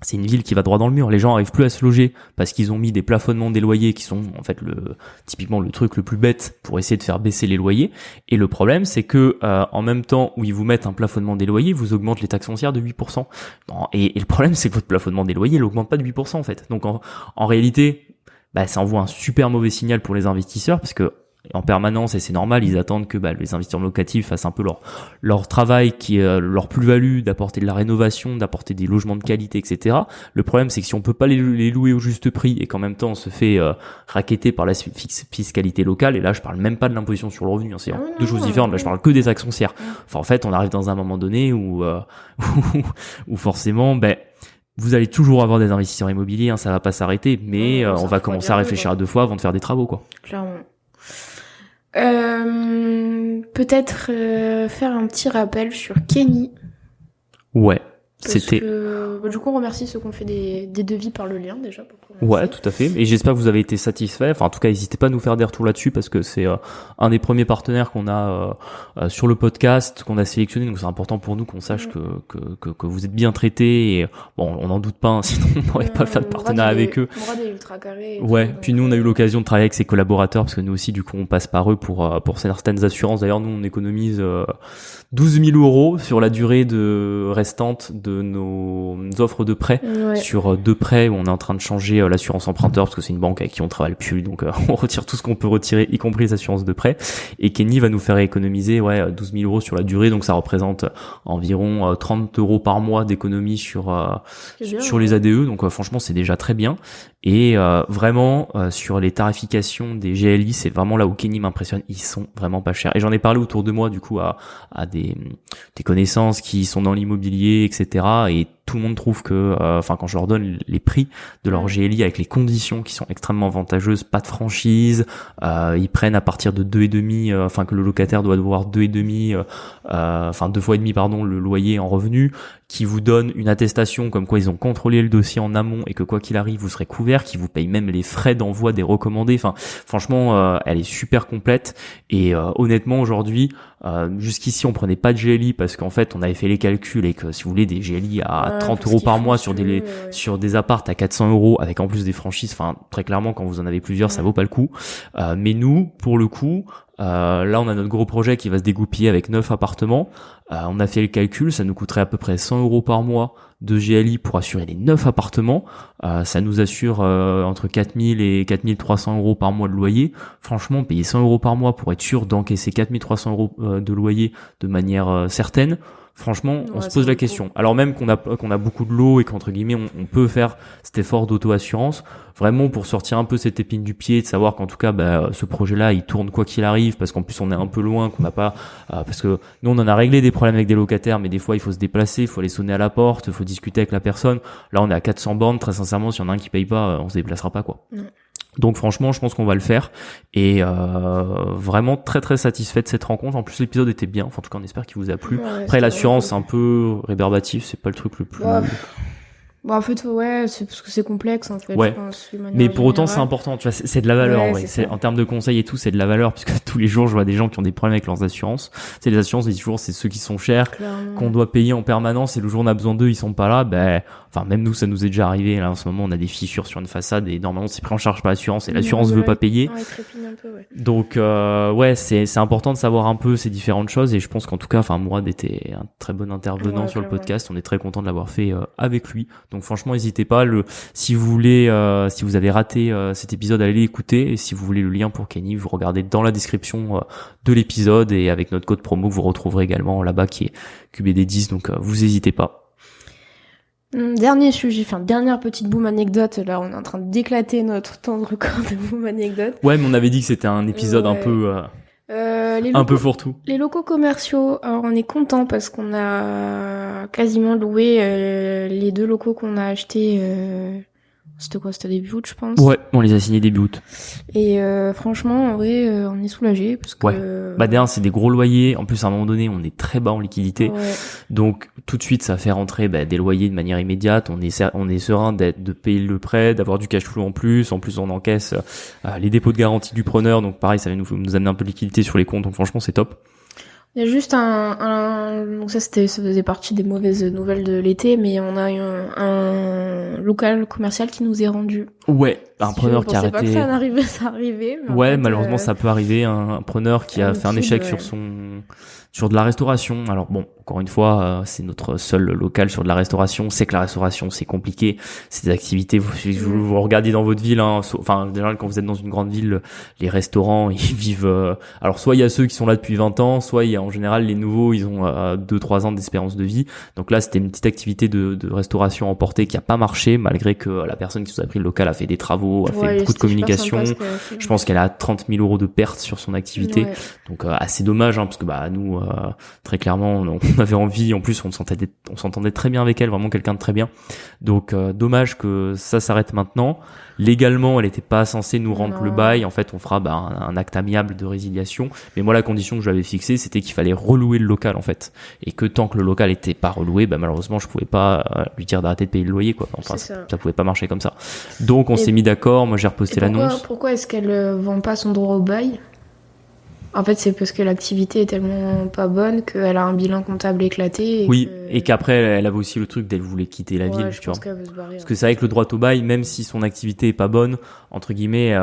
c'est une ville qui va droit dans le mur. Les gens arrivent plus à se loger parce qu'ils ont mis des plafonnements des loyers qui sont en fait typiquement le truc le plus bête pour essayer de faire baisser les loyers. Et le problème, c'est que en même temps où ils vous mettent un plafonnement des loyers, vous augmentent les taxes foncières de 8%. Et le problème, c'est que votre plafonnement des loyers, il augmente pas de 8% en fait. Donc en réalité, ça envoie un super mauvais signal pour les investisseurs parce que en permanence, et c'est normal, ils attendent que les investisseurs locatifs fassent un peu leur travail, qui est leur plus-value, d'apporter de la rénovation, d'apporter des logements de qualité, etc. Le problème, c'est que si on peut pas les louer au juste prix et qu'en même temps on se fait racketter par la fiscalité locale, et là je parle même pas de l'imposition sur le revenu, hein, c'est deux choses différentes. Là je parle que des taxes foncières. Enfin en fait, on arrive dans un moment donné où forcément, vous allez toujours avoir des investisseurs immobiliers, hein, ça va pas s'arrêter, mais on va commencer à réfléchir à deux fois avant de faire des travaux, quoi. Clairement. Peut-être faire un petit rappel sur Kenny. Ouais. Du coup, on remercie ceux qui ont fait des devis par le lien déjà. Ouais, tout à fait. Et j'espère que vous avez été satisfaits. Enfin, en tout cas, n'hésitez pas à nous faire des retours là-dessus parce que c'est un des premiers partenaires qu'on a sur le podcast, qu'on a sélectionné. Donc, c'est important pour nous qu'on sache que vous êtes bien traités. Et bon, on n'en doute pas. Hein, sinon, on n'aurait pas fait de partenariat avec eux. Ouais. Puis nous, on a eu l'occasion de travailler avec ses collaborateurs parce que nous aussi, du coup, on passe par eux pour certaines assurances. D'ailleurs, nous, on économise 12 000 € sur la durée restante de nos offres de prêt, sur 2 prêts où on est en train de changer l'assurance emprunteur parce que c'est une banque avec qui on travaille plus, donc on retire tout ce qu'on peut retirer, y compris les assurances de prêt. Et Kenny va nous faire économiser 12 000 € sur la durée, donc ça représente environ 30 € par mois d'économie sur les ADE, donc franchement c'est déjà très bien. Et vraiment sur les tarifications des GLI, c'est vraiment là où Kenny m'impressionne, ils sont vraiment pas chers. Et j'en ai parlé autour de moi du coup à des connaissances qui sont dans l'immobilier, etc. Et tout le monde trouve que, quand je leur donne les prix de leur GLI avec les conditions qui sont extrêmement avantageuses, pas de franchise, ils prennent à partir de 2,5, que le locataire doit devoir 2,5, 2 fois et demi, le loyer en revenu, qui vous donne une attestation comme quoi ils ont contrôlé le dossier en amont et que quoi qu'il arrive, vous serez couvert, qui vous paye même les frais d'envoi des recommandés. Enfin, franchement, elle est super complète. Et honnêtement, aujourd'hui, jusqu'ici, on prenait pas de GLI parce qu'en fait, on avait fait les calculs et que si vous voulez des GLI à 30 € par mois sur des apparts à 400 € avec en plus des franchises, enfin très clairement, quand vous en avez plusieurs, ça vaut pas le coup. Mais nous, pour le coup, là, on a notre gros projet qui va se dégoupiller avec 9 appartements. On a fait le calcul, ça nous coûterait à peu près 100 € par mois de GLI pour assurer les 9 appartements. Ça nous assure entre 4 000 et 4 300 € par mois de loyer. Franchement, payer 100 € par mois pour être sûr d'encaisser 4 300 € de loyer de manière certaine, franchement, on se pose la question. Alors même qu'on a beaucoup de lots et qu'entre guillemets on peut faire cet effort d'auto-assurance, vraiment pour sortir un peu cette épine du pied, de savoir qu'en tout cas ce projet-là il tourne quoi qu'il arrive, parce qu'en plus on est un peu loin, qu'on n'a pas parce que nous on en a réglé des problèmes avec des locataires, mais des fois il faut se déplacer, il faut aller sonner à la porte, il faut discuter avec la personne. Là on est à 400 bornes, très sincèrement, s'il y en a un qui paye pas, on se déplacera pas quoi. Donc franchement, je pense qu'on va le faire et vraiment très très satisfait de cette rencontre. En plus, l'épisode était bien. Enfin, en tout cas, on espère qu'il vous a plu. Après, l'assurance, c'est un peu rébarbatif. C'est pas le truc le plus. En fait, c'est parce que c'est complexe, en fait. Ouais. Je pense, mais pour autant, c'est important. Tu vois, c'est de la valeur, en vrai. En termes de conseils et tout, c'est de la valeur, puisque tous les jours, je vois des gens qui ont des problèmes avec leurs assurances. C'est les assurances, les jours, c'est ceux qui sont chers, qu'on doit payer en permanence, et le jour où on a besoin d'eux, ils sont pas là. Même nous, ça nous est déjà arrivé. Là, en ce moment, on a des fissures sur une façade, et normalement, c'est pris en charge par l'assurance, et l'assurance veut pas payer. Donc, c'est important de savoir un peu ces différentes choses, et je pense qu'en tout cas, Mourad était un très bon intervenant sur le podcast. On est très content de l'avoir fait avec lui. Donc franchement, n'hésitez pas. Si vous voulez, si vous avez raté cet épisode, allez l'écouter. Et si vous voulez le lien pour Kenny, vous regardez dans la description de l'épisode, et avec notre code promo, vous retrouverez également là-bas qui est QBD10. Donc vous n'hésitez pas. Dernier sujet, dernière petite boom anecdote. Là, on est en train d'éclater notre temps de record de boom anecdote. Ouais, mais on avait dit que c'était un épisode un peu. Un peu fourre-tout. Les locaux commerciaux, alors on est content parce qu'on a quasiment loué les 2 locaux qu'on a achetés. C'était quoi? C'était début août, je pense. Ouais, on les a signés début août. Et franchement, en vrai, on est soulagés parce que. D'ailleurs, c'est des gros loyers. En plus, à un moment donné, on est très bas en liquidité. Ouais. Donc, tout de suite, ça fait rentrer des loyers de manière immédiate. On est serein de payer le prêt, d'avoir du cash flow en plus. En plus, on encaisse les dépôts de garantie du preneur. Donc, pareil, ça va nous amener un peu de liquidité sur les comptes. Donc, franchement, c'est top. Il y a juste donc ça faisait partie des mauvaises nouvelles de l'été, mais on a eu un local commercial qui nous est rendu. Ouais, un preneur qui a arrêté. Je pensais pas que ça arrivait. Mais ouais, malheureusement, ça peut arriver. Un preneur qui a fait un échec sur de la restauration. Alors bon, encore une fois, c'est notre seul local sur de la restauration. C'est que la restauration, c'est compliqué. C'est des activités, vous regardez dans votre ville, hein, enfin, en général, quand vous êtes dans une grande ville, les restaurants, ils vivent, alors soit il y a ceux qui sont là depuis 20 ans, soit il y a en général les nouveaux, ils ont 2-3 ans d'espérance de vie. Donc là, c'était une petite activité de restauration emportée qui a pas marché, malgré que la personne qui nous a pris le local a fait des travaux, a fait beaucoup de communication. Je pense qu'elle a 30 000 € de pertes sur son activité. Ouais. Donc assez dommage, hein, parce que nous, très clairement, on avait envie. En plus, on s'entendait très bien avec elle, vraiment quelqu'un de très bien. Donc dommage que ça s'arrête maintenant. Légalement, elle n'était pas censée nous rendre le bail. En fait, on fera un acte amiable de résiliation. Mais moi, la condition que je lui avais fixée, c'était qu'il fallait relouer le local, en fait. Et que tant que le local était pas reloué, malheureusement, je pouvais pas lui dire d'arrêter de payer le loyer, quoi. Enfin, ça pouvait pas marcher comme ça. Donc, on s'est mis d'accord. Moi, j'ai reposté l'annonce. Pourquoi est-ce qu'elle vend pas son droit au bail ? En fait, c'est parce que l'activité est tellement pas bonne qu'elle a un bilan comptable éclaté. Et qu'après, elle avait aussi le truc d'elle voulait quitter la ville, tu vois. Parce que c'est vrai que le droit au bail, même si son activité est pas bonne, entre guillemets, elle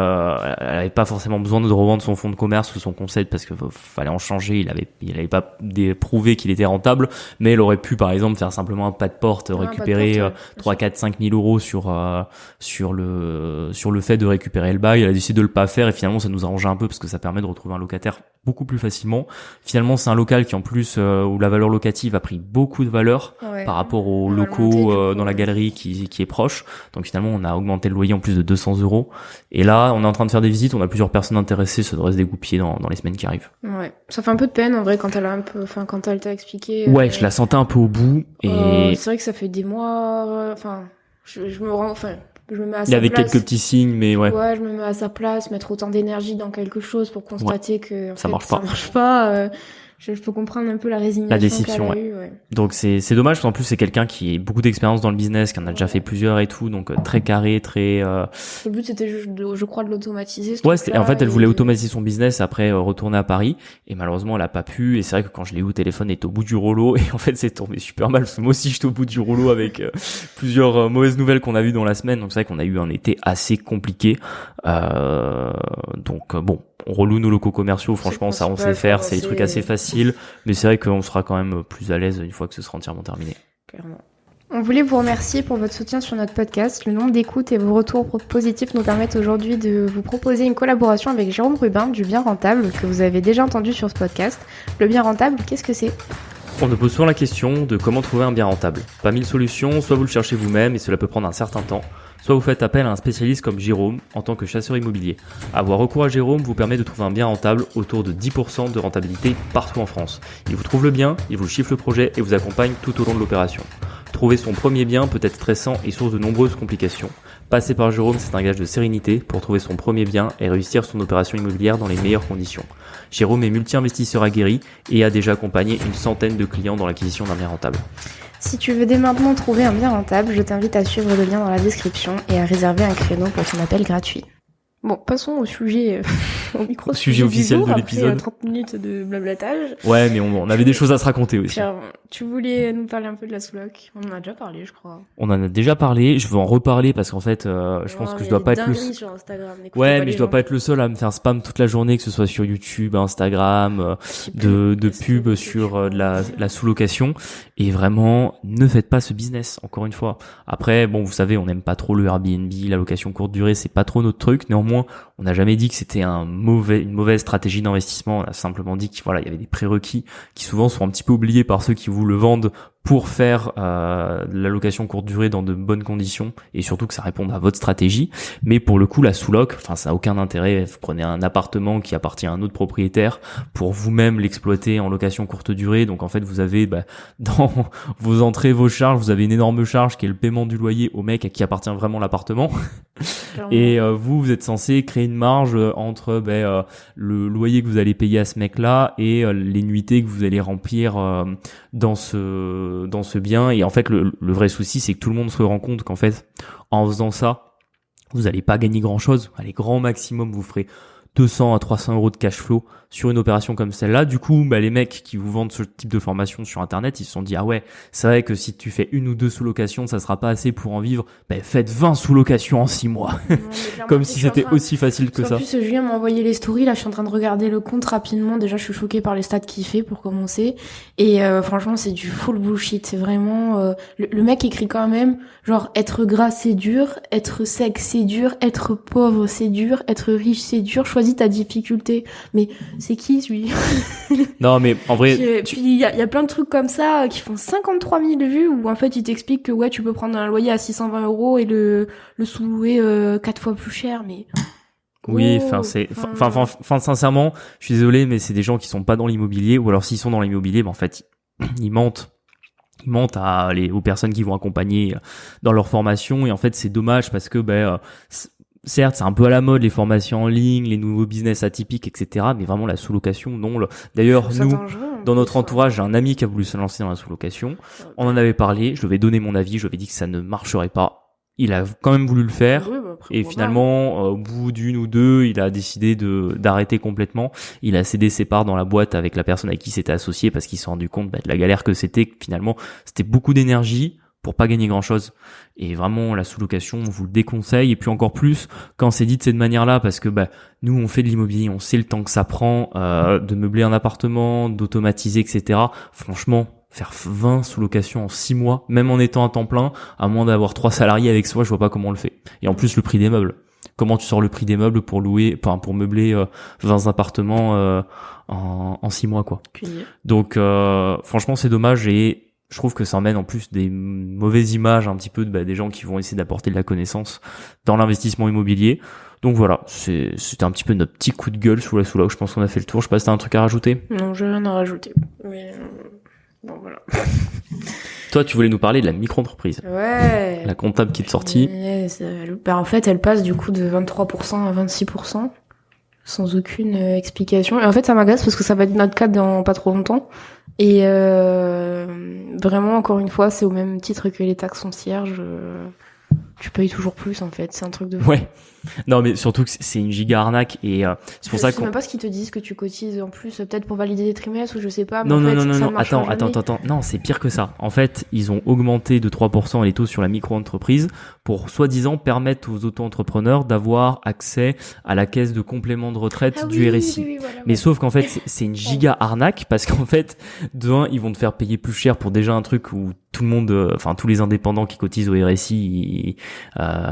avait pas forcément besoin de revendre son fonds de commerce ou son concept parce que fallait en changer. Il avait pas prouvé qu'il était rentable, mais elle aurait pu, par exemple, faire simplement un pas de porte, récupérer 3, 4, 5 000 € sur le fait de récupérer le bail. Elle a décidé de le pas faire et finalement, ça nous arrangeait un peu parce que ça permet de retrouver un locataire beaucoup plus facilement. Finalement, c'est un local qui en plus où la valeur locative a pris beaucoup de valeur par rapport aux locaux dans la galerie qui est proche. Donc finalement, on a augmenté le loyer en plus de 200 €. Et là, on est en train de faire des visites. On a plusieurs personnes intéressées. Ça devrait se dégoupiller dans les semaines qui arrivent. Ouais, ça fait un peu de peine en vrai quand quand elle t'a expliqué. Ouais, je la sentais un peu au bout. Et c'est vrai que ça fait des mois. Je me rends. Je me mets à sa place. Il y avait quelques petits signes, mais ouais. Ouais, je me mets à sa place, mettre autant d'énergie dans quelque chose pour constater que ça marche pas. Je peux comprendre un peu la résignation. La déception, ouais. Donc c'est dommage, parce qu'en plus c'est quelqu'un qui a beaucoup d'expérience dans le business, qui en a déjà fait plusieurs et tout, donc très carré, très. Le but c'était je crois de l'automatiser. Ouais, en fait elle voulait automatiser son business, après retourner à Paris, et malheureusement elle a pas pu. Et c'est vrai que quand je l'ai eu au téléphone, elle était au bout du rouleau, et en fait c'est tombé super mal, parce que moi aussi j'étais au bout du rouleau avec plusieurs mauvaises nouvelles qu'on a vues dans la semaine. Donc c'est vrai qu'on a eu un été assez compliqué. Donc bon. On reloue nos locaux commerciaux, franchement, ça on sait faire, c'est des trucs assez faciles, mais c'est vrai qu'on sera quand même plus à l'aise une fois que ce sera entièrement terminé. Clairement. On voulait vous remercier pour votre soutien sur notre podcast. Le nombre d'écoutes et vos retours positifs nous permettent aujourd'hui de vous proposer une collaboration avec Jérôme Rubin du Bien Rentable, que vous avez déjà entendu sur ce podcast. Le Bien Rentable, qu'est-ce que c'est ? On nous pose souvent la question de comment trouver un bien rentable. Pas mille solutions, soit vous le cherchez vous-même et cela peut prendre un certain temps, soit vous faites appel à un spécialiste comme Jérôme en tant que chasseur immobilier. Avoir recours à Jérôme vous permet de trouver un bien rentable autour de 10% de rentabilité partout en France. Il vous trouve le bien, il vous chiffre le projet et vous accompagne tout au long de l'opération. Trouver son premier bien peut être stressant et source de nombreuses complications. Passer par Jérôme, c'est un gage de sérénité pour trouver son premier bien et réussir son opération immobilière dans les meilleures conditions. Jérôme est multi-investisseur aguerri et a déjà accompagné une centaine de clients dans l'acquisition d'un bien rentable. Si tu veux dès maintenant trouver un bien rentable, je t'invite à suivre le lien dans la description et à réserver un créneau pour ton appel gratuit. Bon, passons au sujet, au micro-sujet officiel de l'épisode. Après 30 minutes de blablatage. Ouais, mais on avait des choses à se raconter aussi. Pierre, tu voulais nous parler un peu de la sous-loc ? On en a déjà parlé, je crois. On en a déjà parlé, je veux en reparler parce qu'en fait, je pense que je dois pas être le seul. Sur Instagram, ouais, mais je dois pas être le seul à me faire spam toute la journée, que ce soit sur YouTube, Instagram, de pubs sur la sous-location. Et vraiment, ne faites pas ce business, encore une fois. Après, bon, vous savez, on n'aime pas trop le Airbnb, la location courte durée, c'est pas trop notre truc. Néanmoins, on n'a jamais dit que c'était une mauvaise stratégie d'investissement. On a simplement dit qu'il y avait des prérequis qui souvent sont un petit peu oubliés par ceux qui vous le vendent pour faire de la location courte durée dans de bonnes conditions et surtout que ça réponde à votre stratégie. Mais pour le coup, la sous-loc, ça n'a aucun intérêt. Vous prenez un appartement qui appartient à un autre propriétaire pour vous-même l'exploiter en location courte durée. Donc en fait, vous avez dans vos entrées, vos charges, vous avez une énorme charge qui est le paiement du loyer au mec à qui appartient vraiment l'appartement. Et vous êtes censé créer une marge entre le loyer que vous allez payer à ce mec-là et les nuitées que vous allez remplir dans ce bien. Et en fait, le vrai souci, c'est que tout le monde se rend compte qu'en fait, en faisant ça, vous allez pas gagner grand-chose. Allez, grand maximum, vous ferez 200 à 300 euros de cash flow sur une opération comme celle-là. Du coup, les mecs qui vous vendent ce type de formation sur Internet, ils se sont dit, ah ouais, c'est vrai que si tu fais 1 ou 2 sous-locations, ça sera pas assez pour en vivre. Faites 20 sous-locations en 6 mois. Non, comme si c'était aussi facile que ça. En plus, Julien m'a envoyé les stories. Là, je suis en train de regarder le compte rapidement. Déjà, je suis choquée par les stats qu'il fait pour commencer. Et franchement, c'est du full bullshit. C'est vraiment... le mec écrit quand même, genre, être gras, c'est dur. Être sec, c'est dur. Être pauvre, c'est dur. Être riche, c'est dur. Choisis ta difficulté. Mais c'est qui, lui? Non, mais en vrai... Puis, il y a plein de trucs comme ça qui font 53 000 vues où, en fait, il t'explique que, ouais, tu peux prendre un loyer à 620 euros et le sous-louer 4 fois plus cher, mais... Oui, sincèrement, je suis désolé, mais c'est des gens qui sont pas dans l'immobilier, ou alors s'ils sont dans l'immobilier, en fait, ils mentent. Ils mentent aux personnes qui vont accompagner dans leur formation, et en fait, c'est dommage parce que, certes, c'est un peu à la mode, les formations en ligne, les nouveaux business atypiques, etc., mais vraiment la sous-location, non. D'ailleurs, nous, dans notre entourage, j'ai un ami qui a voulu se lancer dans la sous-location. On en avait parlé, je lui avais donné mon avis, je lui avais dit que ça ne marcherait pas. Il a quand même voulu le faire, et finalement, au bout d'une ou deux, il a décidé d'arrêter complètement. Il a cédé ses parts dans la boîte avec la personne avec qui il s'était associé parce qu'il s'est rendu compte de la galère que c'était. Finalement, c'était beaucoup d'énergie pour pas gagner grand-chose. Et vraiment, la sous-location, on vous le déconseille. Et puis encore plus quand c'est dit de cette manière-là, parce que nous, on fait de l'immobilier, on sait le temps que ça prend de meubler un appartement, d'automatiser, etc. Franchement, faire 20 sous-locations en 6 mois, même en étant à temps plein, à moins d'avoir 3 salariés avec soi, je vois pas comment on le fait. Et en plus, le prix des meubles. Comment tu sors le prix des meubles pour meubler 20 appartements en 6 mois, quoi. Donc, franchement, c'est dommage, et je trouve que ça emmène en plus des mauvaises images un petit peu des gens qui vont essayer d'apporter de la connaissance dans l'investissement immobilier. Donc voilà, c'était un petit peu notre petit coup de gueule sous la sous-là. Je pense qu'on a fait le tour. Je sais pas si t'as un truc à rajouter. Non, j'ai rien à rajouter. Mais bon, voilà. Toi, tu voulais nous parler de la micro-entreprise. Ouais. La comptable qui est sortie. En fait, elle passe du coup de 23% à 26%. Sans aucune explication. Et en fait, ça m'agace parce que ça va être notre cas dans pas trop longtemps. Et vraiment, encore une fois, c'est au même titre que les taxes foncières. Tu payes toujours plus, en fait. C'est un truc de fou. Ouais. Non, mais surtout que c'est une giga arnaque, et c'est pour ça qu'on... Je sais même pas ce qu'ils te disent que tu cotises en plus, peut-être pour valider des trimestres, ou je sais pas. Mais non, en fait, non, attends. Non, c'est pire que ça. En fait, ils ont augmenté de 3% les taux sur la micro-entreprise pour, soi-disant, permettre aux auto-entrepreneurs d'avoir accès à la caisse de complément de retraite du RSI. Oui, voilà, mais sauf qu'en fait, c'est une giga arnaque, parce qu'en fait, de un, ils vont te faire payer plus cher pour déjà un truc où tout le monde, tous les indépendants qui cotisent au RSI,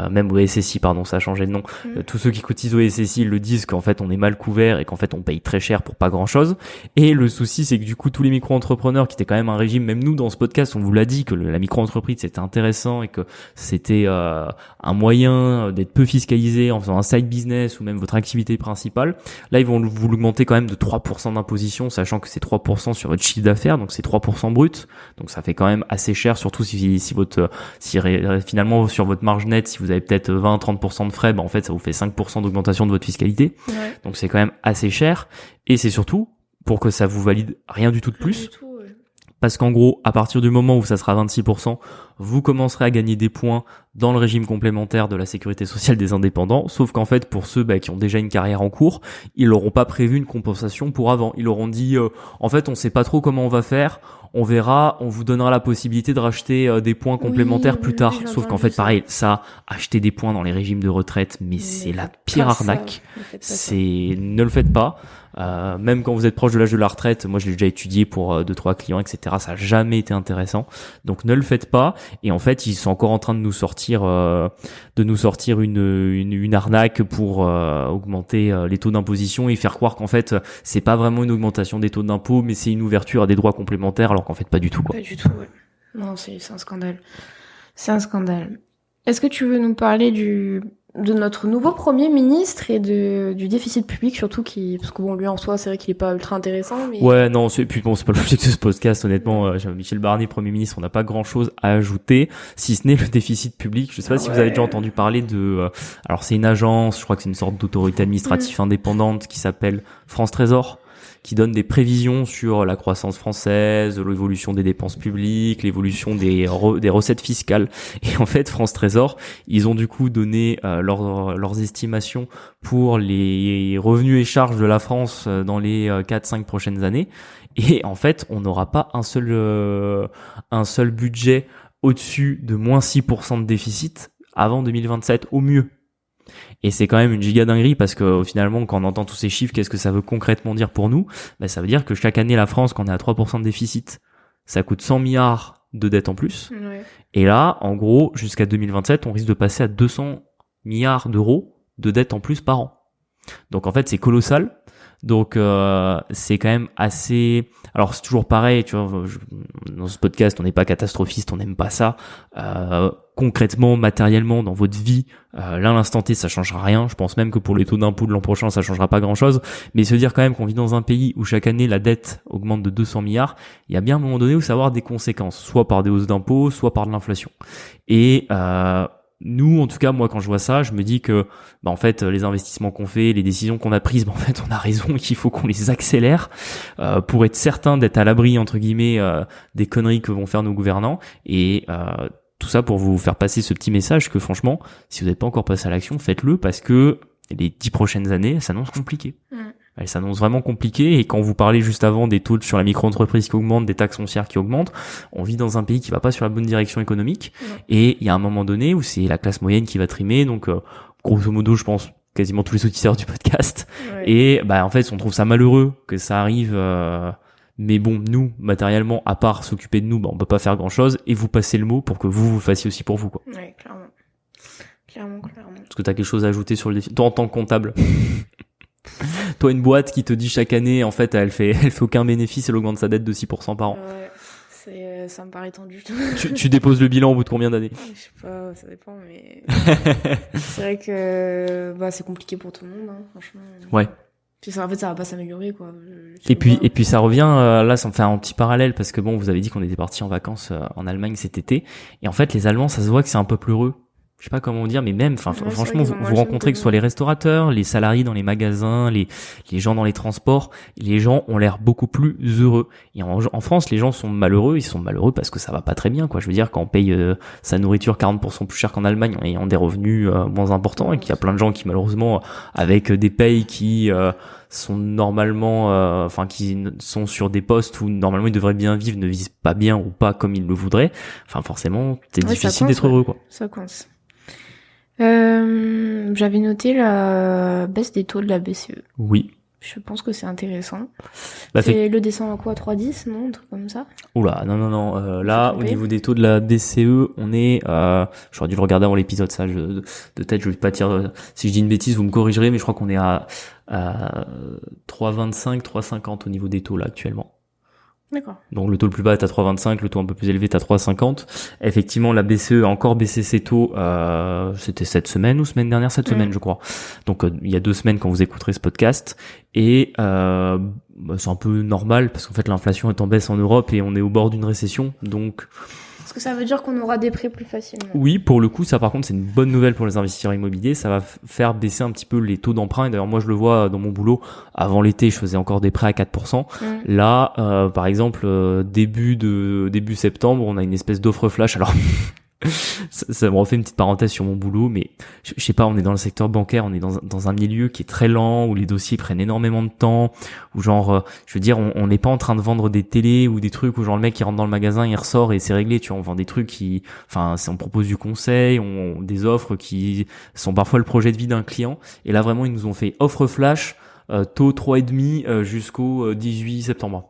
même au SSI, pardon, ça a changé de nom. Tous ceux qui cotisent au SSI, ils le disent qu'en fait on est mal couvert et qu'en fait on paye très cher pour pas grand chose. Et le souci, c'est que du coup tous les micro-entrepreneurs, qui étaient quand même un régime, même nous dans ce podcast on vous l'a dit, que la micro-entreprise c'était intéressant et que c'était un moyen d'être peu fiscalisé en faisant un side business ou même votre activité principale. Là ils vont vous l'augmenter quand même de 3% d'imposition, sachant que c'est 3% sur votre chiffre d'affaires, donc c'est 3% brut, donc ça fait quand même assez cher, surtout si finalement sur votre marge nette, si vous avez peut-être 20-30% de frais, en fait ça vous fait 5% d'augmentation de votre fiscalité. Ouais. Donc c'est quand même assez cher, et c'est surtout pour que ça vous valide rien du tout de plus. Parce qu'en gros, à partir du moment où ça sera 26%, vous commencerez à gagner des points dans le régime complémentaire de la sécurité sociale des indépendants. Sauf qu'en fait, pour ceux qui ont déjà une carrière en cours, ils n'auront pas prévu une compensation pour avant. Ils auront dit, en fait, on sait pas trop comment on va faire. On verra, on vous donnera la possibilité de racheter des points complémentaires plus tard. Sauf qu'en fait, pareil, ça, acheter des points dans les régimes de retraite, mais c'est la pire arnaque. Ne le faites pas. Même quand vous êtes proche de l'âge de la retraite, moi je l'ai déjà étudié pour 2-3 clients, etc. Ça a jamais été intéressant. Donc ne le faites pas. Et en fait, ils sont encore en train de nous sortir une arnaque pour augmenter les taux d'imposition et faire croire qu'en fait c'est pas vraiment une augmentation des taux d'impôt, mais c'est une ouverture à des droits complémentaires, alors qu'en fait pas du tout, quoi. Pas du tout, ouais. Non, c'est un scandale. C'est un scandale. Est-ce que tu veux nous parler de notre nouveau Premier ministre et du déficit public, surtout parce que lui en soi, c'est vrai qu'il est pas ultra intéressant, mais... Ouais, non, c'est pas l'objectif de ce podcast, honnêtement. Michel Barnier, Premier ministre, on n'a pas grand chose à ajouter, si ce n'est le déficit public. Je sais pas si vous avez déjà entendu parler alors c'est une agence, je crois que c'est une sorte d'autorité administrative indépendante qui s'appelle France Trésor. qui donne des prévisions sur la croissance française, l'évolution des dépenses publiques, l'évolution des recettes fiscales. Et en fait, France Trésor, ils ont du coup donné leurs estimations pour les revenus et charges de la France dans les 4-5 prochaines années. Et en fait, on n'aura pas un seul budget au-dessus de moins 6% de déficit avant 2027 au mieux. Et c'est quand même une giga dinguerie parce que finalement, quand on entend tous ces chiffres, qu'est-ce que ça veut concrètement dire pour nous? Ça veut dire que chaque année, la France, quand on est à 3% de déficit, ça coûte 100 milliards de dettes en plus. Ouais. Et là, en gros, jusqu'à 2027, on risque de passer à 200 milliards d'euros de dettes en plus par an. Donc en fait, c'est colossal. Donc c'est quand même assez. Alors c'est toujours pareil, tu vois. Dans ce podcast, on n'est pas catastrophiste, on n'aime pas ça. Concrètement, matériellement, dans votre vie, là, l'instant T, ça changera rien. Je pense même que pour les taux d'impôt de l'an prochain, ça changera pas grand-chose. Mais se dire quand même qu'on vit dans un pays où chaque année la dette augmente de 200 milliards, il y a bien un moment donné où ça va avoir des conséquences, soit par des hausses d'impôts, soit par de l'inflation. Et nous, en tout cas, moi, quand je vois ça, je me dis que, en fait, les investissements qu'on fait, les décisions qu'on a prises, en fait, on a raison et qu'il faut qu'on les accélère pour être certain d'être à l'abri, entre guillemets, des conneries que vont faire nos gouvernants. Et tout ça pour vous faire passer ce petit message que, franchement, si vous n'êtes pas encore passé à l'action, faites-le parce que les 10 prochaines années, ça s'annonce compliqué. Elle s'annonce vraiment compliquée, et quand vous parlez juste avant des taux sur la micro-entreprise qui augmentent, des taxes foncières qui augmentent, on vit dans un pays qui va pas sur la bonne direction économique, et il y a un moment donné où c'est la classe moyenne qui va trimer, donc grosso modo, je pense quasiment tous les auditeurs du podcast, et en fait, on trouve ça malheureux que ça arrive, mais bon, nous, matériellement, à part s'occuper de nous, on peut pas faire grand-chose, et vous passez le mot pour que vous fassiez aussi pour vous, quoi. Ouais, clairement. Est-ce que t'as quelque chose à ajouter sur le défi, toi en tant que comptable? Toi, une boîte qui te dit chaque année, en fait, elle fait aucun bénéfice, elle augmente sa dette de 6% par an. Ça me paraît tendu. tu déposes le bilan au bout de combien d'années? Je sais pas, ça dépend, mais c'est vrai que c'est compliqué pour tout le monde, hein, franchement. Ouais. Puis ça, en fait, ça va pas s'améliorer, quoi. Et puis ça revient, là, ça me fait un petit parallèle parce que bon, vous avez dit qu'on était partis en vacances en Allemagne cet été, et en fait, les Allemands, ça se voit que c'est un peuple heureux. Je sais pas comment dire, mais même, franchement, vous rencontrez que ce soit les restaurateurs, les salariés dans les magasins, les gens dans les transports, les gens ont l'air beaucoup plus heureux. Et en France, les gens sont malheureux, ils sont malheureux parce que ça va pas très bien, quoi. Je veux dire, quand on paye sa nourriture 40% plus cher qu'en Allemagne, en ayant des revenus moins importants, et qu'il y a plein de gens qui, malheureusement, avec des payes qui sont normalement, qui sont sur des postes où normalement ils devraient bien vivre, ne vivent pas bien ou pas comme ils le voudraient. Enfin, forcément, c'est difficile d'être heureux, quoi. Ça coince. J'avais noté la baisse des taux de la BCE. Oui. Je pense que c'est intéressant. C'est le descend à quoi, 3,10, non? Un truc comme ça? Oula, non. Là, au niveau des taux de la BCE, on est, j'aurais dû le regarder avant l'épisode, ça, de tête, je vais pas dire, si je dis une bêtise, vous me corrigerez, mais je crois qu'on est à 3,25, 3,50 au niveau des taux, là, actuellement. D'accord. Donc le taux le plus bas est à 3,25, le taux un peu plus élevé est à 3,50. Effectivement, la BCE a encore baissé ses taux, c'était cette semaine ou semaine dernière, cette semaine je crois. Donc il y a 2 semaines quand vous écouterez ce podcast. Et c'est un peu normal parce qu'en fait l'inflation est en baisse en Europe et on est au bord d'une récession. Donc est-ce que ça veut dire qu'on aura des prêts plus facilement? Oui, pour le coup, ça par contre c'est une bonne nouvelle pour les investisseurs immobiliers. Ça va faire baisser un petit peu les taux d'emprunt. Et d'ailleurs moi je le vois dans mon boulot. Avant l'été, je faisais encore des prêts à 4%. Là, par exemple, début septembre, on a une espèce d'offre flash. Alors ça me refait une petite parenthèse sur mon boulot, mais je sais pas, on est dans le secteur bancaire, on est dans un milieu qui est très lent, où les dossiers prennent énormément de temps, où genre, je veux dire, on n'est pas en train de vendre des télés ou des trucs où genre le mec il rentre dans le magasin, il ressort et c'est réglé, tu vois, on vend des trucs on propose du conseil, des offres qui sont parfois le projet de vie d'un client, et là vraiment ils nous ont fait offre flash, taux 3,5 jusqu'au 18 septembre.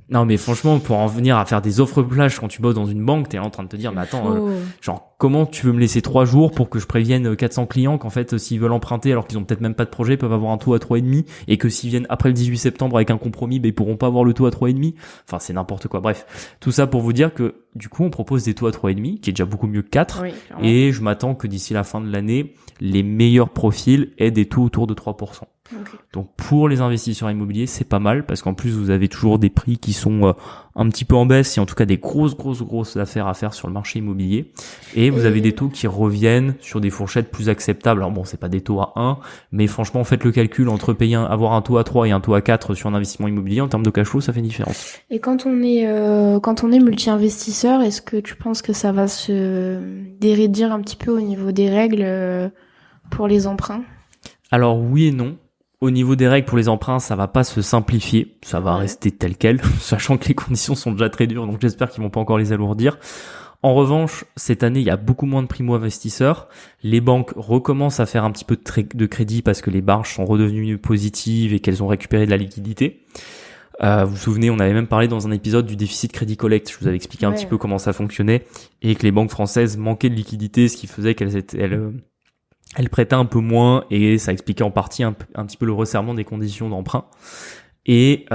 Non mais franchement, pour en venir à faire des offres flash quand tu bosses dans une banque, t'es là en train de te dire mais attends, genre comment tu veux me laisser 3 jours pour que je prévienne 400 clients qu'en fait s'ils veulent emprunter alors qu'ils ont peut-être même pas de projet, ils peuvent avoir un taux à 3,5, et que s'ils viennent après le 18 septembre avec un compromis, ils pourront pas avoir le taux à 3,5. Enfin c'est n'importe quoi. Bref, tout ça pour vous dire que du coup on propose des taux à 3,5 qui est déjà beaucoup mieux que 4, et je m'attends que d'ici la fin de l'année, les meilleurs profils aient des taux autour de 3%. Okay. Donc pour les investisseurs immobiliers, c'est pas mal parce qu'en plus vous avez toujours des prix qui sont un petit peu en baisse et en tout cas des grosses affaires à faire sur le marché immobilier. Et vous avez des taux qui reviennent sur des fourchettes plus acceptables. Alors bon, c'est pas des taux à 1, mais franchement, faites le calcul entre avoir un taux à 3 et un taux à 4 sur un investissement immobilier en termes de cash flow, ça fait une différence. Et quand on est multi-investisseur, est-ce que tu penses que ça va se dérédir un petit peu au niveau des règles pour les emprunts? Alors oui et non. Au niveau des règles pour les emprunts, ça va pas se simplifier, ça va rester tel quel, sachant que les conditions sont déjà très dures, donc j'espère qu'ils vont pas encore les alourdir. En revanche, cette année, il y a beaucoup moins de primo-investisseurs. Les banques recommencent à faire un petit peu de crédit parce que les marges sont redevenues positives et qu'elles ont récupéré de la liquidité. Vous vous souvenez, on avait même parlé dans un épisode du déficit crédit collect. Je vous avais expliqué un petit peu comment ça fonctionnait et que les banques françaises manquaient de liquidité, ce qui faisait elle prêtait un peu moins et ça expliquait en partie un petit peu le resserrement des conditions d'emprunt. Et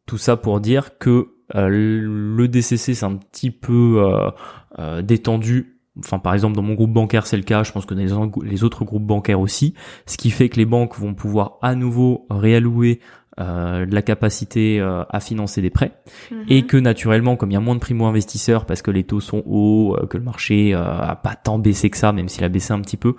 tout ça pour dire que le DCC c'est un petit peu détendu. Enfin, par exemple, dans mon groupe bancaire, c'est le cas. Je pense que dans les autres groupes bancaires aussi. Ce qui fait que les banques vont pouvoir à nouveau réallouer de la capacité à financer des prêts et que naturellement, comme il y a moins de primo-investisseurs parce que les taux sont hauts, que le marché a pas tant baissé que ça, même s'il a baissé un petit peu,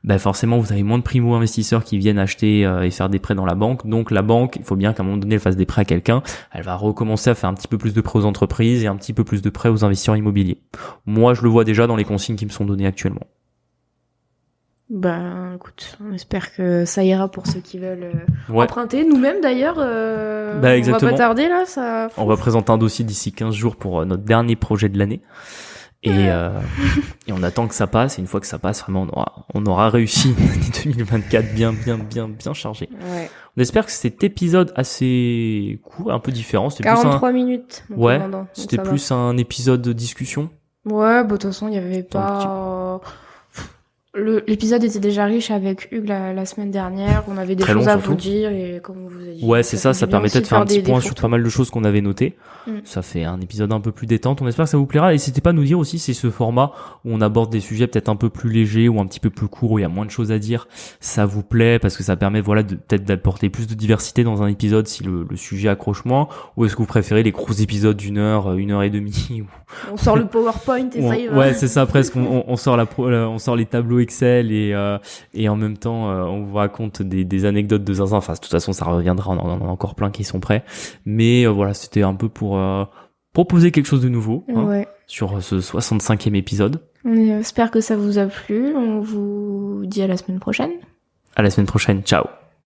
ben forcément vous avez moins de primo-investisseurs qui viennent acheter et faire des prêts dans la banque. Donc la banque, il faut bien qu'à un moment donné elle fasse des prêts à quelqu'un. Elle va recommencer à faire un petit peu plus de prêts aux entreprises et un petit peu plus de prêts aux investisseurs immobiliers. Moi, je le vois déjà dans les consignes qui me sont données actuellement. Ben, écoute, on espère que ça ira pour ceux qui veulent emprunter. Nous-mêmes, d'ailleurs, on va pas tarder, là. On va présenter un dossier d'ici 15 jours pour notre dernier projet de l'année. Et on attend que ça passe. Et une fois que ça passe, vraiment, on aura réussi une année 2024 bien chargée. Ouais. On espère que cet épisode assez court, un peu différent. C'était 43 minutes. Ouais, c'était plus un épisode de discussion. Ouais, de toute façon, il y avait pas... L'épisode était déjà riche avec Hugues la semaine dernière. On avait des choses à vous dire et comme on vous a dit. Ouais, c'est ça permettait de faire un petit point sur pas mal de choses qu'on avait notées. Ça fait un épisode un peu plus détente. On espère que ça vous plaira. Et n'hésitez pas à nous dire aussi si ce format où on aborde des sujets peut-être un peu plus légers ou un petit peu plus courts où il y a moins de choses à dire, ça vous plaît parce que ça permet peut-être d'apporter plus de diversité dans un épisode si le sujet accroche moins, ou est-ce que vous préférez les gros épisodes d'1 heure, 1h30 On sort le PowerPoint et ça y va. Ouais, c'est ça presque. On sort les tableaux Excel et en même temps on vous raconte des anecdotes de zinzin. Enfin, de toute façon ça reviendra, on en a encore plein qui sont prêts, mais voilà, c'était un peu pour proposer quelque chose de nouveau sur ce 65e épisode. On espère que ça vous a plu. On vous dit à la semaine prochaine. À la semaine prochaine, ciao.